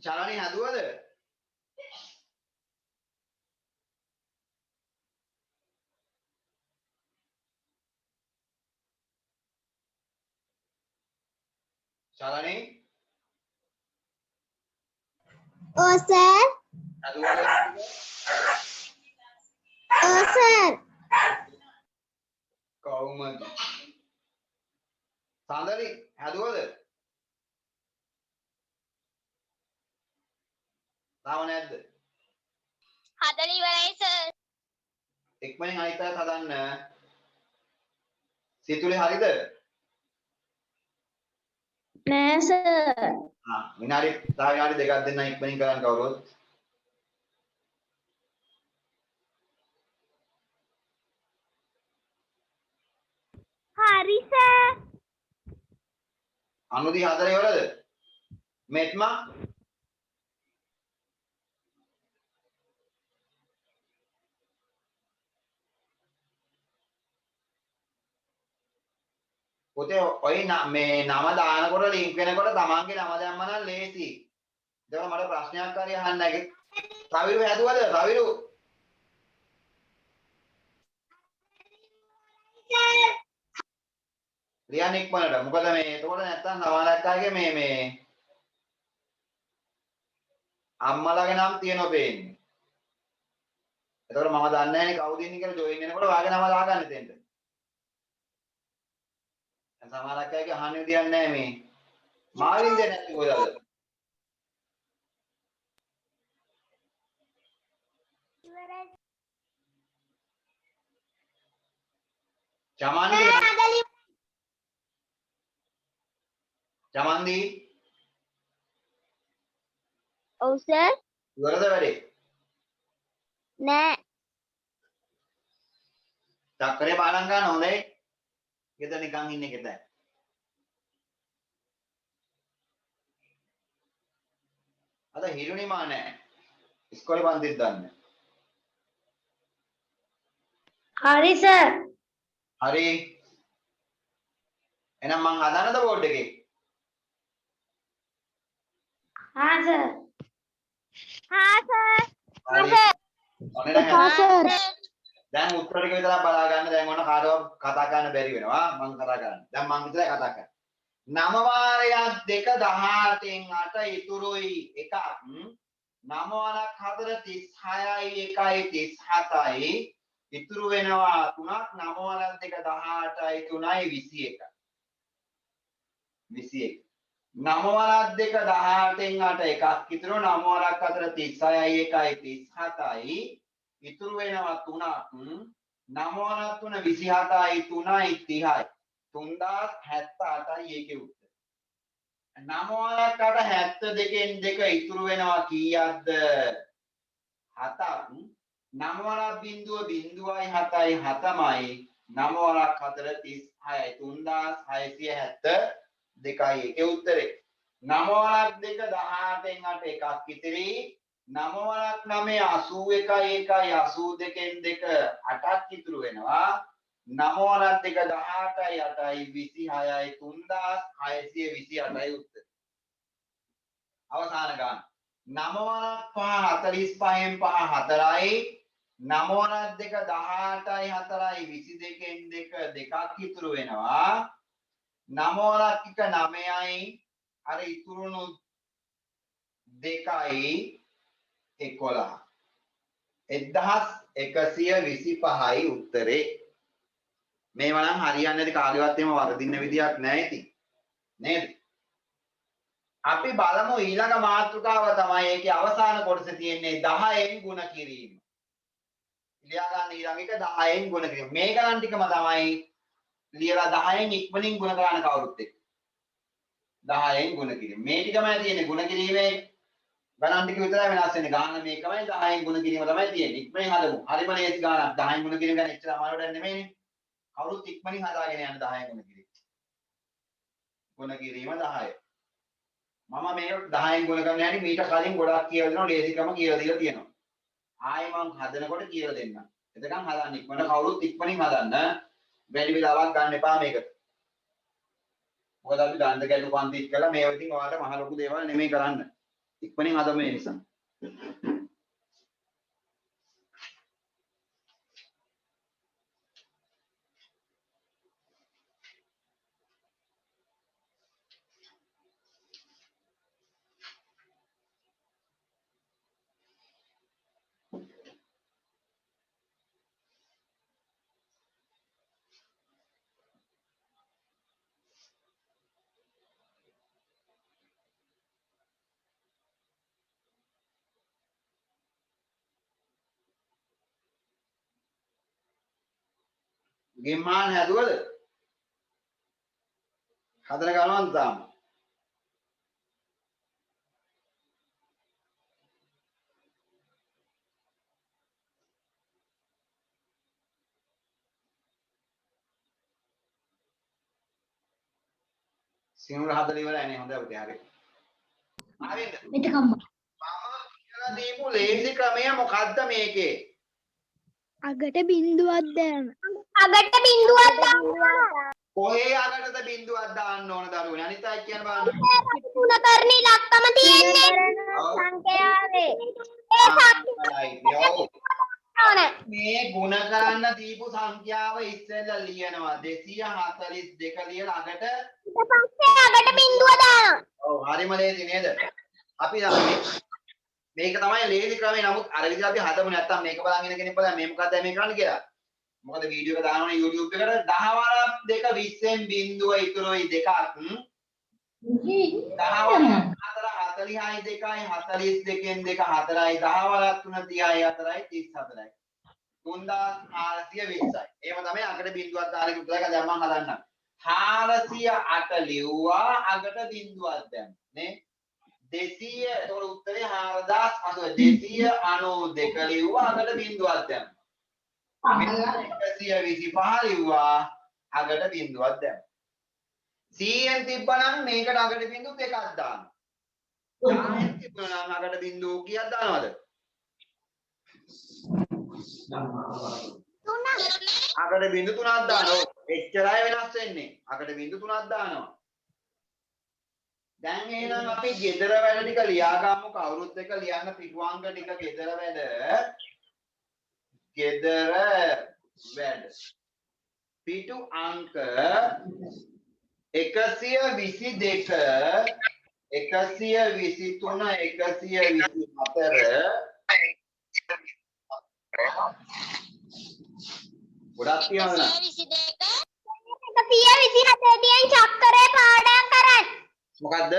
A: චලනේ හදුවද? චලනේ
C: Oh sir.
A: හදුවද?
C: Oh sir.
A: කොහොමද? සාන්දරි හදුවද? තාම නැද්ද?
C: හදලා ඉවරයි sir.
A: ඉක්මනින් අනිත් අයත් හදන්න. සිතුලේ හරිද?
B: නෑ සර්.
A: විනාඩි තව විනාඩි දෙකක් දෙන්න ඉක්මනින් කරන්න කවුරුත්.
C: හරි sir.
A: අනුදි හදලා ඉවරද? මෙත්මා පොතේ ඔය මේ නම දානකොට ලින්ක් වෙනකොට තමන්ගේ නම දැම්ම නම් ලේසි. ඒක මට ප්‍රශ්නයක් හරි අහන්න නැහැ. රවිරු හැදුවද? රවිරු ලියන්න ඉක්මනට. මොකද මේ එතකොට නැත්තම් සමානක්කාගේ මේ අම්මලාගේ නම් තියෙනවා පේන්නේ. එතකොට මම දන්නේ නැහැ නේ කවුද ඉන්නේ කියලා ජොයින් වෙනකොට වාගේ නම දාගන්න දෙන්න. සමහරක් අයගේ අහන්න විදියක් නැහැ මේ. මාවින් දෙන්නේ නැති කොහෙද?
C: ඉවරයි.
A: චමන්දි චමන්දි
C: ඔව් සර්.
A: ඉවරද වැඩේ?
C: නෑ.
A: චක්කරේ පාඩම් ගන්න හොඳයි. ගෙදර නිකන් ඉන්නේ කෙතයි. අද හිරුනිමා නැහැ. ඉස්කෝලේ පන්තිත් දන්නේ.
B: හරි සර්.
A: හරි. එහෙනම් මං හදන්නද බෝඩ් එකේ?
B: හා සර්.
C: හා සර්.
A: හරි. ඔන්න නැහැ.
B: සර්.
A: දැන් උත්තර ටික විතරක් බලා ගන්න. දැන් ඔන්න කාටවත් කතා කරන්න බැරි වෙනවා. මං කතා කරන්නේ. දැන් මං විතරයි කතා කරන්නේ. 9 වාරයක් 2 18න් 8 ඉතුරුයි 1ක්. 9 වරක් 4 36යි 1යි 37යි. ඉතුරු වෙනවා 3ක්. 9 වරක් 2 18යි 3යි 21. 21. 9 වරක් 2 18න් 8 එකක් ඉතුරු 9 වරක් 4 36යි 1යි 37යි. ඉතුරු වෙනවා 3ක්. 9 වරක් 3 27යි 3යි 30යි. 3078යි ඒකේ උත්තර. 9 වරක් 8 72න් 2 ඉතුරු වෙනවා කීයක්ද? 7ක්. 9 වරක් බිංදුව බිංදුවයි 7යි 7මයි. 9 වරක් 4 36යි 3672යි ඒකේ උත්තරේ. 9 වරක් 2 18න් 8 එකක් ඉතිරි. 9 වරක් 9 81යි 1යි 82න් 2 8ක් ඉතුරු වෙනවා. 9 වරක් 2 18යි 8යි 26යි 3628යි උත්තර. අවසාන ගාන 9 වරක් 5 45න් 5 4යි 9 වරක් 2 18යි 4යි 22න් 2 දෙකක් ඉතුරු වෙනවා. 9 වරක් 1 9යි අර ඉතුරුණු 2යි 11. 1125යි උත්තරේ. මේවා නම් හරියන්නේ නැති කාගේවත් එහෙම වරදින්න විදියක් නැහැ ඉතින්. නේද? අපි බලමු ඊළඟ මාතෘකාව තමයි ඒකේ අවසාන කොටසේ තියෙන්නේ 10න් ගුණ කිරීම. ලියා ගන්න ඊළඟ එක 10න් ගුණ කිරීම. මේ ගණන් ටිකම තමයි ලියලා 10න් ඉක්මනින් ගුණ කරන්න කවුරුත් එක්ක. 10න් ගුණ කිරීම. මේ ටිකමයි තියෙන්නේ ගුණ කිරීමේ ගණන් ටික විතරයි වෙනස් වෙන්නේ. ගාන මේකමයි 10න් ගුණ කිරීම තමයි තියෙන්නේ. ඉක්මනින් හදමු. හරිම ලේසි ගානක්. 10න් ගුණ කිරීම ගැන එච්චර අමාරු වැඩක් නෙමෙයිනේ. කවුරුත් ඉක්මනින් හදාගෙන යන 10න් ගුණ කිරීම. ගුණ කිරීම 10. මම මේ 10න් ගුණ කරන හැටි මීට කලින් ගොඩක් කියලා දෙනවා. ලේසි ක්‍රම කියලා දීලා තියෙනවා. ආයෙ මම හදනකොට කියලා දෙන්නම්. එතකන් හදන්න ඉක්මන කවුරුත් ඉක්මනින් හදන්න. වැඩි වෙලාවක් ගන්න එපා මේකට. මොකද අපි ගන්න ගැටු පන්තිත් කළා මේවා ඉතින් ඔයාලට මහ ලොකු දේවල් නෙමෙයි කරන්න. ඉක්මනින් හදමු මේ නිසා. ගෙම්මාන හැදුවද? හදලා ගන්නවද තාම? සිංහල හදලා ඉවරයි නේ හොඳයි පුතේ හරි. හරිද?
B: මෙතකම්ම.
A: මම කියලා දීපු ලේසි ක්‍රමය මොකද්ද මේකේ?
B: අගට බිඳුවක් දැම.
C: අගට බිඳුවක් දාන්න.
A: කොහේ අගටද බිඳුවක් දාන්න ඕන දරුවනේ? අනිත් අය කියන බලන්න.
C: තුනකරණි ලක්කම තියෙන්නේ සංඛ්‍යාවේ. ඒ
A: මේ ගුණ කරන්න දීපු සංඛ්‍යාව ඉස්සෙල්ලා ලියනවා 242 ලියලා අගට
C: ඊට පස්සේ අගට බිඳුව දානවා.
A: ඔව් හරිම ලේසි නේද? අපි මේක තමයි ලේසි ක්‍රමය. නමුත් අර විදිහට අපි හදමු නැත්තම් මේක බලන් ඉන්න කෙනෙක් බලන්න මේ මොකක්ද මේ කරන්න කියලා. මොකද වීඩියෝ එක දානවනේ YouTube එකට 10 වරක් 2 20න් බිඳුව ඉතුරුයි දෙකක්. 10 වරක් 4 46යි 2යි 42න් 2 4යි 10 වරක් 3 30යි 4යි 34යි 3420යි. එහෙම තමයි අගට බිඳුවක් දාලා උත්තරයක් දැන් මම හදන්නම්. 408 ලිව්වා අගට බිඳුවක් දැම්ම නේ. 200 එතකොට උත්තරේ 4292 ලිව්වා අගට බිඳුවක් දැම්ම. 125 ලිව්වා අගට බිඳුවක් දැම්ම. 100න් තිබ්බනම් මේකට අගට බිඳු දෙකක් දාන්න. 10න් තිබ්බනම් අගට බිඳු කීයක් දානවද?
C: 3.
A: අගට බිඳු 3ක් දානවා. එච්චරයි වෙනස් වෙන්නේ. අගට බිඳු 3ක් දානවා. දැන් එහෙනම් අපි ගෙදර වැඩ ටික ලියාගමු කවුරුත් එක ලියන්න පිටු අංක ටික ගෙදර වැඩ. ගෙදර වැඩ. පිටු අංක 122 123 124 ගොඩක් තියෙනවා.
C: 127 තියන් චක්කරේ පාඩම් කරන්න.
A: මොකද්ද?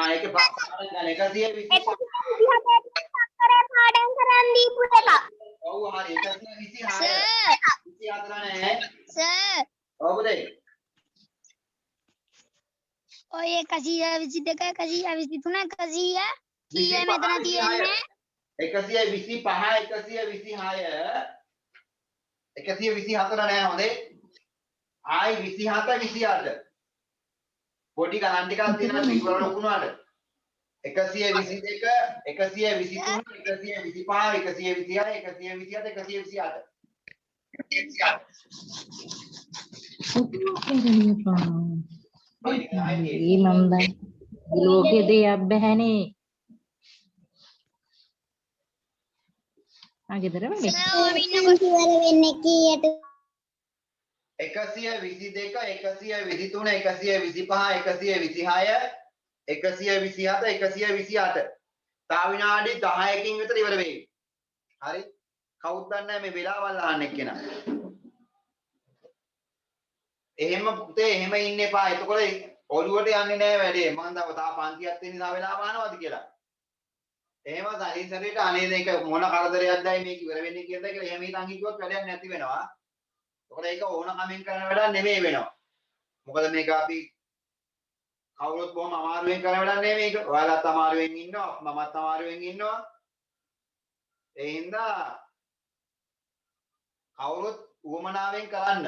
A: ඒකේ පාඩම් ගන්න 127
C: චක්කරේ පාඩම් කරන් දීපු එක.
A: ඔව් හරි 126
B: සර්
A: 24 නෑ.
B: සර්
A: ඔව් පුතේ.
B: ඔය 122 123 100 කීය මෙතන තියෙන්නේ?
A: 125 126 නෑ හොඳේ. ආයි 27 28 පොඩි ගණන් ටිකක් තියෙනවා පිටවල ලොකුනාට 122 123 125 126 127 128
D: ये मम्बा लोगे दे अब बहने आगे दर වැඩි
C: සර් ඔය ඉන්නකොට ඉවර වෙන්නේ කීයට
A: 122 123 125 126 127 128 තා විනාඩි 10කින් විතර ඉවර වෙයි. හරි. කවුද දන්නේ මේ වෙලාවල් අහන්න එක්කෙනා. එහෙම පුතේ එහෙම ඉන්න එපා. එතකොට ඔළුවට යන්නේ නැහැ වැඩේ. මම තාම පන්තියක් තියෙන නිසා වෙලාව අහනවාද කියලා. එහෙම සරීසරේට අනේ මේක මොන කරදරයක්දයි මේක ඉවර වෙන්නේ කියලා එහෙම හිතන් හිතුවොත් වැඩක් නැති වෙනවා. මොකද ඒක ඕන කමෙන් කරන වැඩක් නෙමෙයි වෙනවා. මොකද මේක අපි කවුරුත් බොහොම අමාරුවෙන් කරන වැඩක් නෙමෙයි මේක. ඔයාලත් අමාරුවෙන් ඉන්නවා, මමත් අමාරුවෙන් ඉන්නවා. ඒ හින්දා කවුරුත් උවමනාවෙන් කරන්න.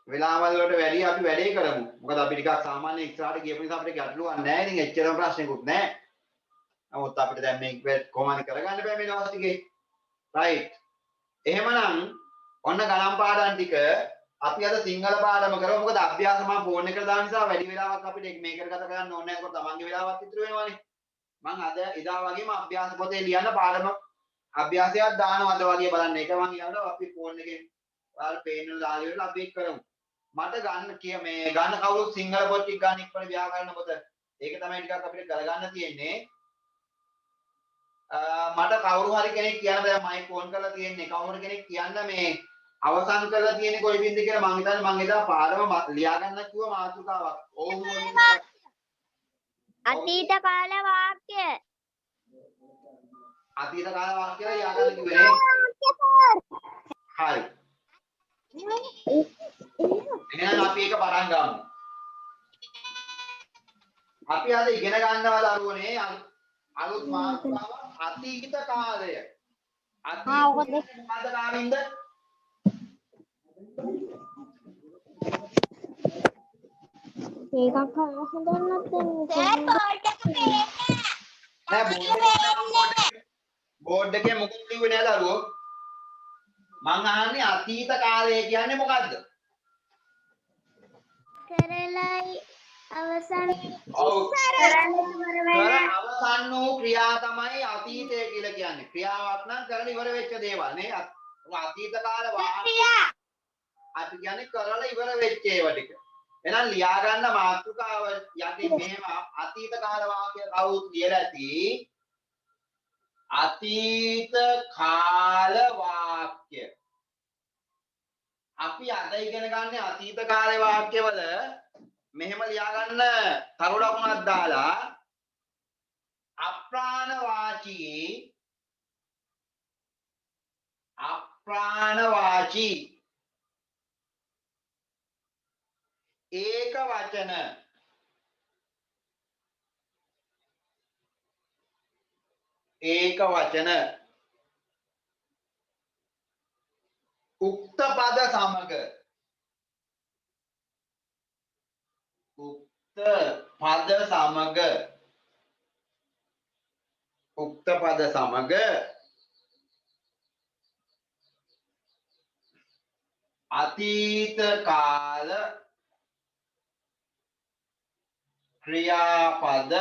A: වෙලාවල් වලට වැඩි අපි වැඩේ කරමු. මොකද අපි ටිකක් සාමාන්‍ය ඉස්සරහට ගියපු නිසා අපිට ගැටලුවක් නැහැ. ඉතින් එච්චරම ප්‍රශ්නකුත් නැහැ. නමුත් අපිට දැන් මේක කොහොමද කරගන්න බෑ මේ දවස් ටිකේ. රයිට්. එහෙමනම් ඔන්න ගණන් පාඩම් ටික අපි අද සිංහල පාඩම කරමු. මොකද අභ්‍යාස මම ෆෝන් එකට දාන නිසා වැඩි වෙලාවක් අපිට මේකට ගත කරන්න ඕනේ නැහැ. ඒකට තමන්ගේ වෙලාවක් ඉතුරු වෙනවානේ. මම අද එදා වගේම අභ්‍යාස පොතේ ලියන්න පාඩම අභ්‍යාසයක් දානවා අද වගේ බලන්න. ඒක මම කියනවා අපි ෆෝන් එකේ ඔයාලා පේන්න දාලා ඉවරලා අපි ඒක කරමු. මට ගන්න කිය මේ ගන්න කවුරුත් සිංහල පොත් ටික ගන්න ඉක්මන ව්‍යාකරණ පොත. ඒක තමයි ටිකක් අපිට කරගන්න තියෙන්නේ. මට කවුරු හරි කෙනෙක් කියන්න දැන් මම ෆෝන් කරලා තියෙන්නේ කවුරු කෙනෙක් කියන්න මේ අවසන් කරලා තියෙන්නේ කොයි බින්ද කියලා මම හිතන්නේ මම එදා පාඩම ලියා ගන්න කිව්ව මාතෘකාවක්. ඔව්
C: අතීත කාල වාක්‍ය
A: අතීත කාල වාක්‍ය කියලා ලියා ගන්න කිව්වේ නේ. හරි. එහෙනම් අපි ඒක පටන් ගමු. අපි අද ඉගෙන ගන්නවා දරුවනේ අලුත් මාතෘකාව අතීත කාලය. අතීත කාලින්ද
C: ඒකක් හොඳන්නත්
A: බෝඩ් එකේ මොකද කිව්වේ නේද දරුවෝ? මං අහන්නේ අතීත කාලය කියන්නේ මොකද්ද?
C: කරලයි අවසන්
A: අවසන් වූ ක්‍රියා තමයි අතීතය කියලා කියන්නේ. ක්‍රියාවක් නම් කරලා ඉවර වෙච්ච දේවල් නේ. අතීත කාල වාක්‍ය අපි කියන්නේ කරලා ඉවර වෙච්ච ඒවා ටික. එහෙනම් ලියා ගන්න මාතෘකාව යටින් මෙහෙම අතීත කාල වාක්‍ය කවුරුත් ලියලා ඇති. අතීත කාල වාක්‍ය. අපි අද ඉගෙන ගන්න අතීත කාල වාක්‍යවල මෙහෙම ලියා ගන්න තරු ලකුණක් දාලා අප්‍රාණවාචී ඒක වචන උක්ත පද සමග අතීත කාල ක්‍රියාපද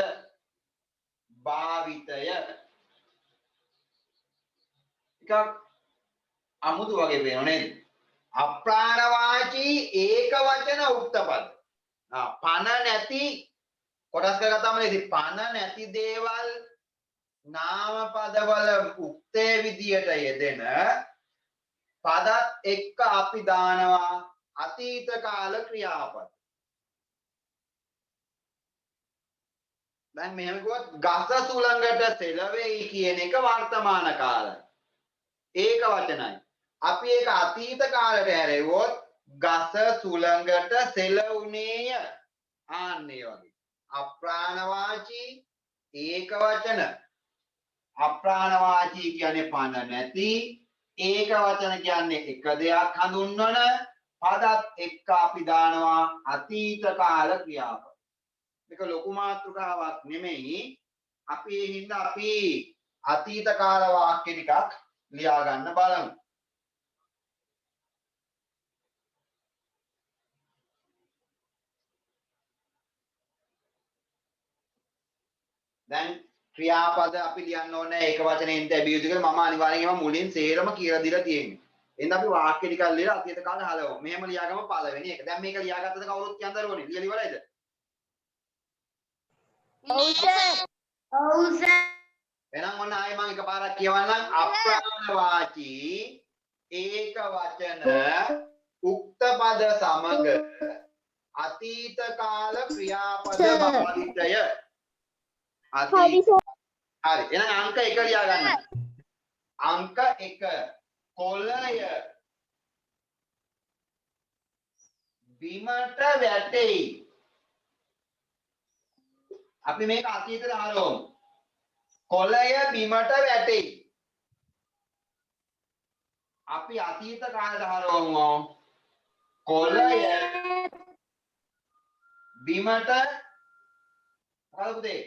A: භාවිතය එකක් අමුතු වගේ පේනව නේද? අප්‍රාණවාචී ඒක වචන උක්ත පද. පන නැති කොටස් කරගත්තාම ඉතින් පන නැති දේවල් නාම පදවල උක්තේ විදියට යෙදෙන පදත් එක්ක අපි දානවා අතීත කාල ක්‍රියාපද. දැන් මෙහෙම කිව්වොත් ගස සුළඟට සෙලවෙයි කියන එක වර්තමාන කාලය. ඒක වචනයි. අපි ඒක අතීත කාලයට හැරෙව්වොත් ගස සුළඟට සෙලවුනේය. ආන්නේ වගේ. අප්‍රාණවාචී ඒක වචන. අප්‍රාණවාචී කියන්නේ පන නැති. ඒක වචන කියන්නේ එක දෙයක් හඳුන්වන පදත් එක්ක අපි දානවා අතීත කාල ක්‍රියාපද. මේක ලොකු මාතෘකාවක් නෙමෙයි. අපි ඒ හින්දා අපි අතීත කාල වාක්‍ය ටිකක් ලියා ගන්න බලමු. දැන් ක්‍රියාපද අපි ලියන්න ඕනේ ඒක වචනෙන් තැබිය යුතු කියලා මම අනිවාර්යෙන්ම මුලින් සේරම කියලා දීලා තියෙන්නේ. එහෙනම් අපි වාක්‍ය ටිකක් ලියලා අතීත කාලේ හලවමු. මෙහෙම ලියාගම පළවෙනි එක. දැන් මේක ලියාගත්තද කවුරුත් කියන්න දරුවනේ. ලියලා ඉවරයිද?
C: ඔව් සර්. ඔව් සර්.
A: එහෙනම් ඔන්න ආයෙ මම එකපාරක් කියවන්නම්. අප්‍රාණවාචී ඒක වචන උක්ත පද සමග අතීත කාල ක්‍රියාපද භාවිතය. අතීත හරි. එහෙනම් අංක 1 ලියා ගන්න. අංක 1 කොළය බිමට වැටෙයි. අපි මේක අතීතයට හරවමු. කොළය බිමට වැටෙයි. අපි අතීත කාලයට හරවමු. කොළය බිමට මොකද පුතේ?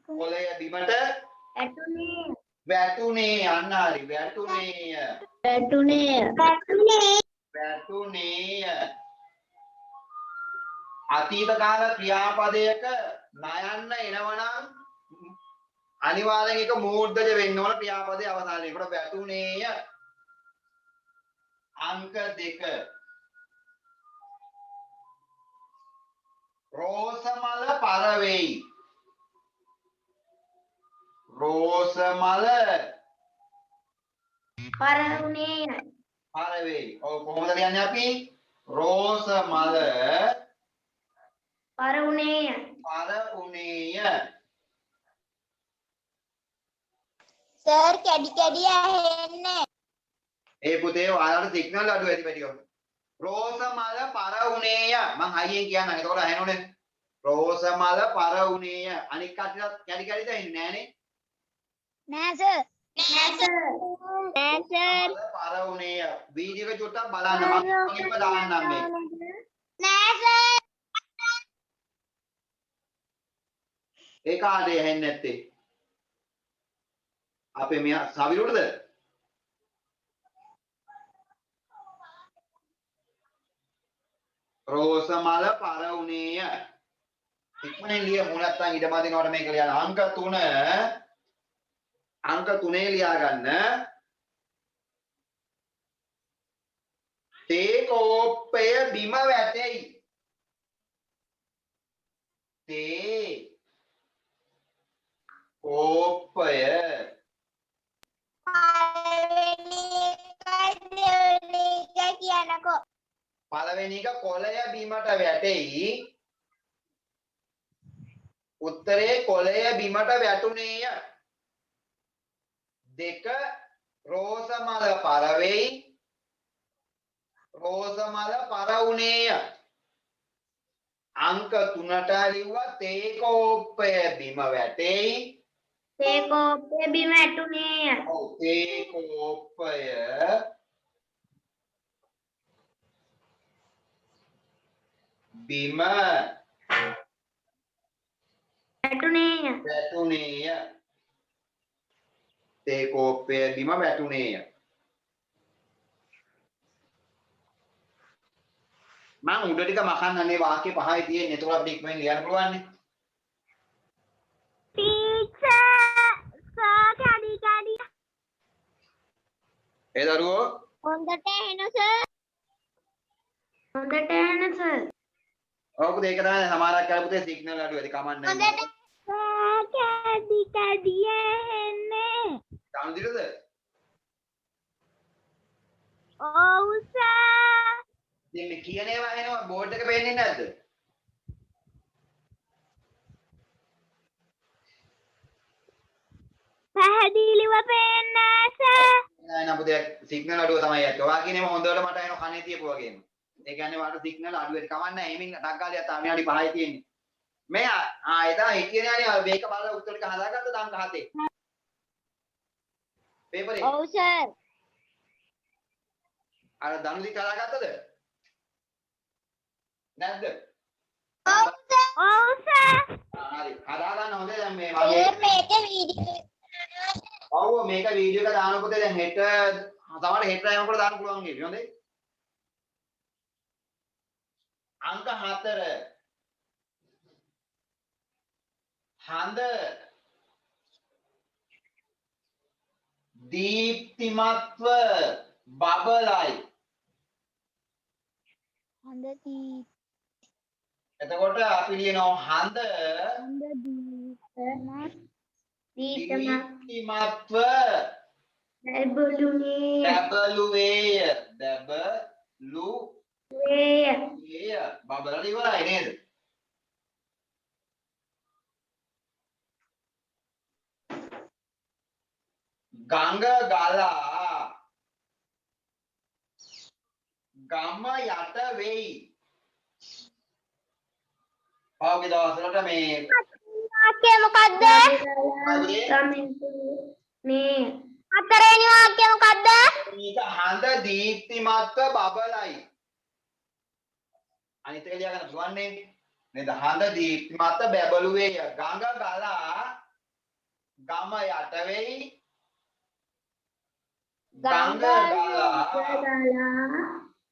A: කොළය බිමට
C: ඇතුනේ.
A: වැටුනේ. අන්න හරි. වැටුනේය.
C: ඇතුනේ. ඇතුනේ.
A: වැටුනේය. අතීත කාල ක්‍රියාපදයක නයන්න එනවනම් අනිවාර්යෙන් එක මූර්ධජ වෙන්න ඕන ක්‍රියාපදයේ අවසානයේ. ඒකට වැටුනේය. අංක 2 රෝසමල පරවෙයි. රෝසමල
C: පරවුනේ.
A: පරවෙයි. ඔව් කොහොමද කියන්නේ අපි? රෝසමල
C: පරවුනේ.
A: පරඋනේය.
C: සර් කැඩි කැඩි ඇහෙන්නේ.
A: ඒ පුතේ ඔයාලට සිග්නල් අඩු ඇති පැටියෝ. රෝසමල පරඋනේය. මං හයියෙන් කියන්නම්. එතකොට ඇහෙනෝනේ. රෝසමල පරඋනේය. අනික් කටට කැඩි කැඩිද ඇහෙන්නේ නෑනේ.
B: නෑ සර්.
C: නෑ සර්. නෑ සර්.
A: පරඋනේය. වීඩියෝ එක චුට්ටක් බලන්න. මම ඔකෙම දාන්නම් මේ.
C: නෑ සර්.
A: ඒ කාටේ ඇහෙන්නේ නැත්තේ? අපේ මෙයා සවිරුටද? රෝසමල පරඋනේය. ඉක්මනින් ලියමු නැත්නම් ඊට මදිනවට මේක ලියන්න. අංක 3 ලියා ගන්න. තේ කෝප්පය බිම වැටෙයි. තේ කෝප්පය පළවෙනි එක කොළය බිමට වැටෙයි. උත්තරේ කොළය බිමට වැටුනේය. 2 රෝසමල පරවෙයි. රෝසමල පරඋනේය. අංක 3ට ලිව්වා තේ කෝප්පය බිම වැටෙයි.
C: තේ කෝප්පය බිම වැටුනේ.
A: ඔව් තේ කෝප්පය බිම
C: වැටුනේ.
A: වැටුනේය. තේ කෝප්පය බිම වැටුනේය. මම උඩ ටික මකන්නනේ වාක්‍ය පහයි තියෙන්නේ. ඒතකොට අපිට ඉක්මනින් ලියන්න පුළුවන් නේ.
C: ටීචර් සර් කැඩි කැඩි.
A: ඒ දරුවෝ
C: හොඳට ඇහෙන සර්. හොඳට ඇහෙන සර්.
A: ඔව් පුතේ ඒක තමයි සමහරක් කාලේ පුතේ සිග්නල් අඩු වෙයි කමන්නේ නැහැ.
C: හොඳට කැඩි කැඩි ඇහෙන්නේ.
A: සාමුදිරද?
C: ඔව් සර්.
A: ඉතින් මේ කියන ඒවා එනවා බෝඩ් එක පේන්නේ නැද්ද?
C: පැහැදිලිව පේන්නේ නැහැ සර්.
A: නෑ නෑ පුතේ සිග්නල් අඩුව තමයි ඇත්ත. ඔයා කියනේම හොඳට මට එන කනේ තියපු වගේම. ඒ කියන්නේ වාට සිග්නල් අඩු වෙයි කමන්නේ නැහැ. එමින් ටක් ගාලා යතා විනාඩි 5යි තියෙන්නේ. මේ එදා හිටියේ නෑනේ මේක බලලා උත්තර ටික හදාගත්තද අංක 7. පේපරේ.
C: ඔව් සර්.
A: අර දනුදි හදාගත්තද? නැද්ද?
C: ඔව් සර්.
A: හරි. හදාගන්න හොඳේ දැන් මේ
C: සර්
A: වගේ.
C: මේක වීඩියෝ
A: ඔව් මේක වීඩියෝ එක දාන පොතේ දැන් හෙට තමයි හෙට යනකොට දාන්න පුළුවන් නේද? හොඳේ. අංක 4 හඳ දීප්තිමත්ව බබලයි.
B: හඳ දීප
A: එතකොට අපි ලියනවා හඳ
B: හඳ දීපමත්
A: දීප්තිමත්ව
C: ලැබුණේ
A: බබළුවේය. බබළුවේය. බබලලා ඉවරයි නේද? ගඟ ගලා ගම යට වෙයි. පහුගිය දවස්වලට මේ
C: වාක්‍යය මොකද්ද? මේ හතරවෙනි වාක්‍යය මොකද්ද?
A: මේක හඳ දීප්තිමත්ව බබලයි. අනිත් එක ලියා ගන්න පුළුවන් නේද? හඳ දීප්තිමත්ව බබළුවේය. ගඟ ගලා ගම යට වෙයි. ගඟ ගලා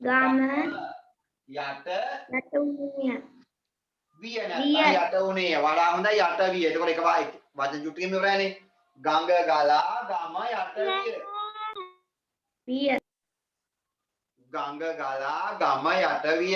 C: ගම
A: යට
C: යටුණිය
A: විය නැත්නම් යට උනේ. වඩා හොඳයි යට විය. එතකොට එක වචන චුට්ටියම ඉවරයිනේ. ගඟ ගලා ගම යට විය.
C: විය
A: ගඟ ගලා ගම යට විය.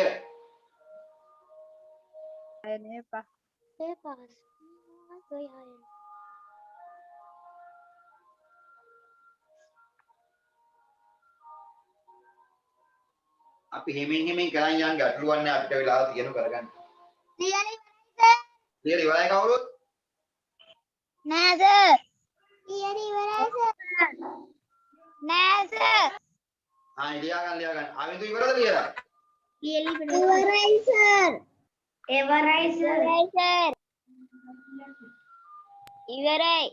A: අපි හිමින් කරන් යන ගැටලුවක් නෑ අපිට වෙලාව තියෙනු කරගන්න. ලියලා ඉවරයි කවුරුත්?
B: නෑ සර්. නෑ සර්.
A: ලියා ගන්න. අවිතු ඉවරද ලියලා?
B: ඉවරයි සර්. ඉවරයි.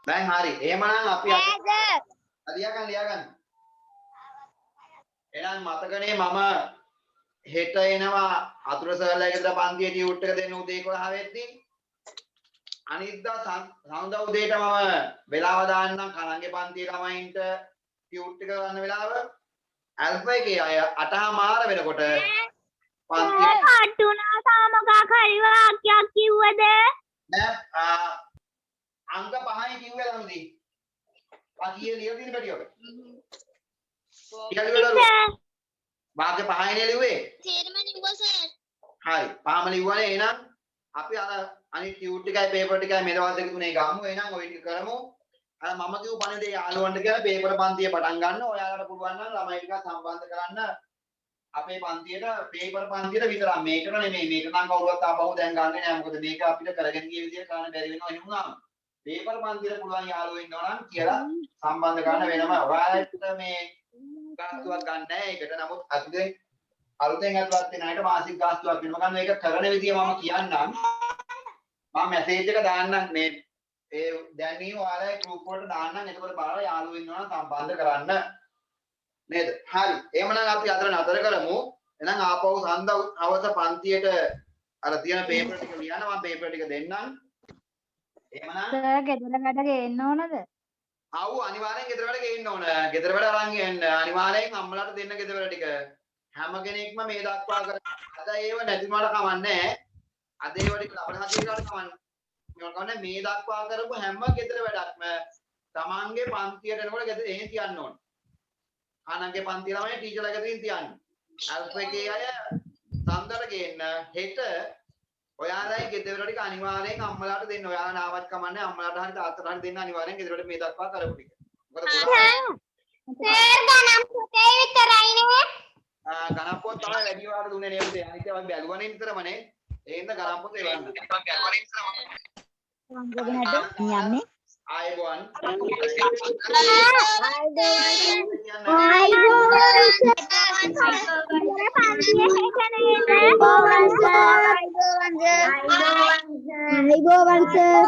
A: දැන් හරි. එහෙමනම් අපි
B: නෑ සර්.
A: ලියා ගන්න. එහෙනම් මතකනේ මම හෙට එනවා අතුර සර්ලා ගෙදර පන්තියේ ටියුට් එක දෙන්න උදේ 11 වෙද්දී. අනිද්දා සඳුදා උදේට මම වෙලාව දාන්නම් කලංගේ පන්තියේ ළමයින්ට ටියුට් එක ගන්න වෙලාව. ඇල්ෆා එකේ අය 8:00 වෙනකොට පන්තියේ
C: කටුනා සමගක් හරි වාක්‍යයක් කිව්වද?
A: නෑ අංක 5යි කිව්වේ ළමදී. පාටියේ ලියලා තියෙන පැටියක. වාක්‍ය 5යි ලියුවේ.
B: තේරෙම ලිව්වා සර්.
A: හරි. පහම ලිව්වනේ. එහෙනම් අපි අනිත් ටියුට් එකයි පේපර් එකයි මේ දවස් දෙක තුනේ ගමු. එහෙනම් ඔය ටික කරමු. අර මම කියපු පණිවිඩය යාළුවන්ට කියලා පේපර් පන්තිය පටන් ගන්න. ඔයාලට පුළුවන් නම් ළමයි ටික සම්බන්ධ කරන්න අපේ පන්තියට පේපර් පන්තියට විතරක්. මේකට නෙමෙයි. මේක නම් කවුරුවත් ආපහු දැන් ගන්නෙ නෑ. මොකද මේක අපිට කරගෙන ගිය විදිය කරන්න බැරි වෙනවා එහෙම වුණාම. පේපර් පන්තියට පුළුවන් යාළුවෝ ඉන්නවා නම් කියලා සම්බන්ධ කරන්න වෙනම. ඔයාලට මේ ගාස්තුවක් ගන්න නෑ ඒකට. නමුත් අලුතෙන් ඇතුළත් වෙන අයට මාසික ගාස්තුවක් වෙනවා. මම මේක කරන විදිය මම කියන්නම්. මම මැසේජ් එක දාන්නම් මේ දැනීම ඔයාලගේ group වලට දාන්නම්. එතකොට බලලා යාළුවෝ ඉන්නවා නම් සම්බන්ධ කරන්න. නේද? හරි. එහෙමනම් අපි අතර නතර කරමු. එහෙනම් ආපහු හවස පන්තියට අර තියෙන පේපර් ටික ලියන්න මම පේපර් ටික දෙන්නම්. එහෙමනම්
B: සර් ගෙදර වැඩ ගේන්න ඕනද?
A: ආව් අනිවාර්යෙන් ගෙදර වැඩ ගේන්න ඕන. ගෙදර වැඩ අරන් යන්න. අනිවාර්යෙන් අම්මලාට දෙන්න ගෙදර වැඩ ටික. හැම කෙනෙක්ම මේ දක්වා කරලා අද ඒව නැති වුණාට කමන්නේ. අද ඒව ටික අපේ හදිසියට කමන්නේ. මේ දක්වා කරපු හැම ගෙදර වැඩක්ම තමන්ගේ පන්තියට එනකොට ගෙදර එහෙන් තියන්න ඕන. ආනන්ගේ පන්ති ළමයි ටීචර්ලා ගෙදරින් තියන්න. අල්ෆා එකේ අය සම්දර ගේන්න හෙට ඔයාලයි ගෙදර ටික අනිවාර්යෙන් අම්මලාට දෙන්න. ඔයාලා නාවත් කමන්නේ අම්මලාට හරි තාත්තලාට හරි දෙන්න අනිවාර්යෙන් ගෙදරට මේ දක්වා කරපු ටික. මොකද
C: සර් ගණන් පොතේ විතරයිනේ.
A: ගණන් පොත් තමයි වැඩි වාර දුන්නේ නේද? අනිත් ඒවා බැලුවනේ නිතරමනේ. ඒ හින්දා ගණන් පොත් එවන්න.
B: යන්නේ.
A: ආයුබෝවන්.
B: ආයිබෝවන් සර්.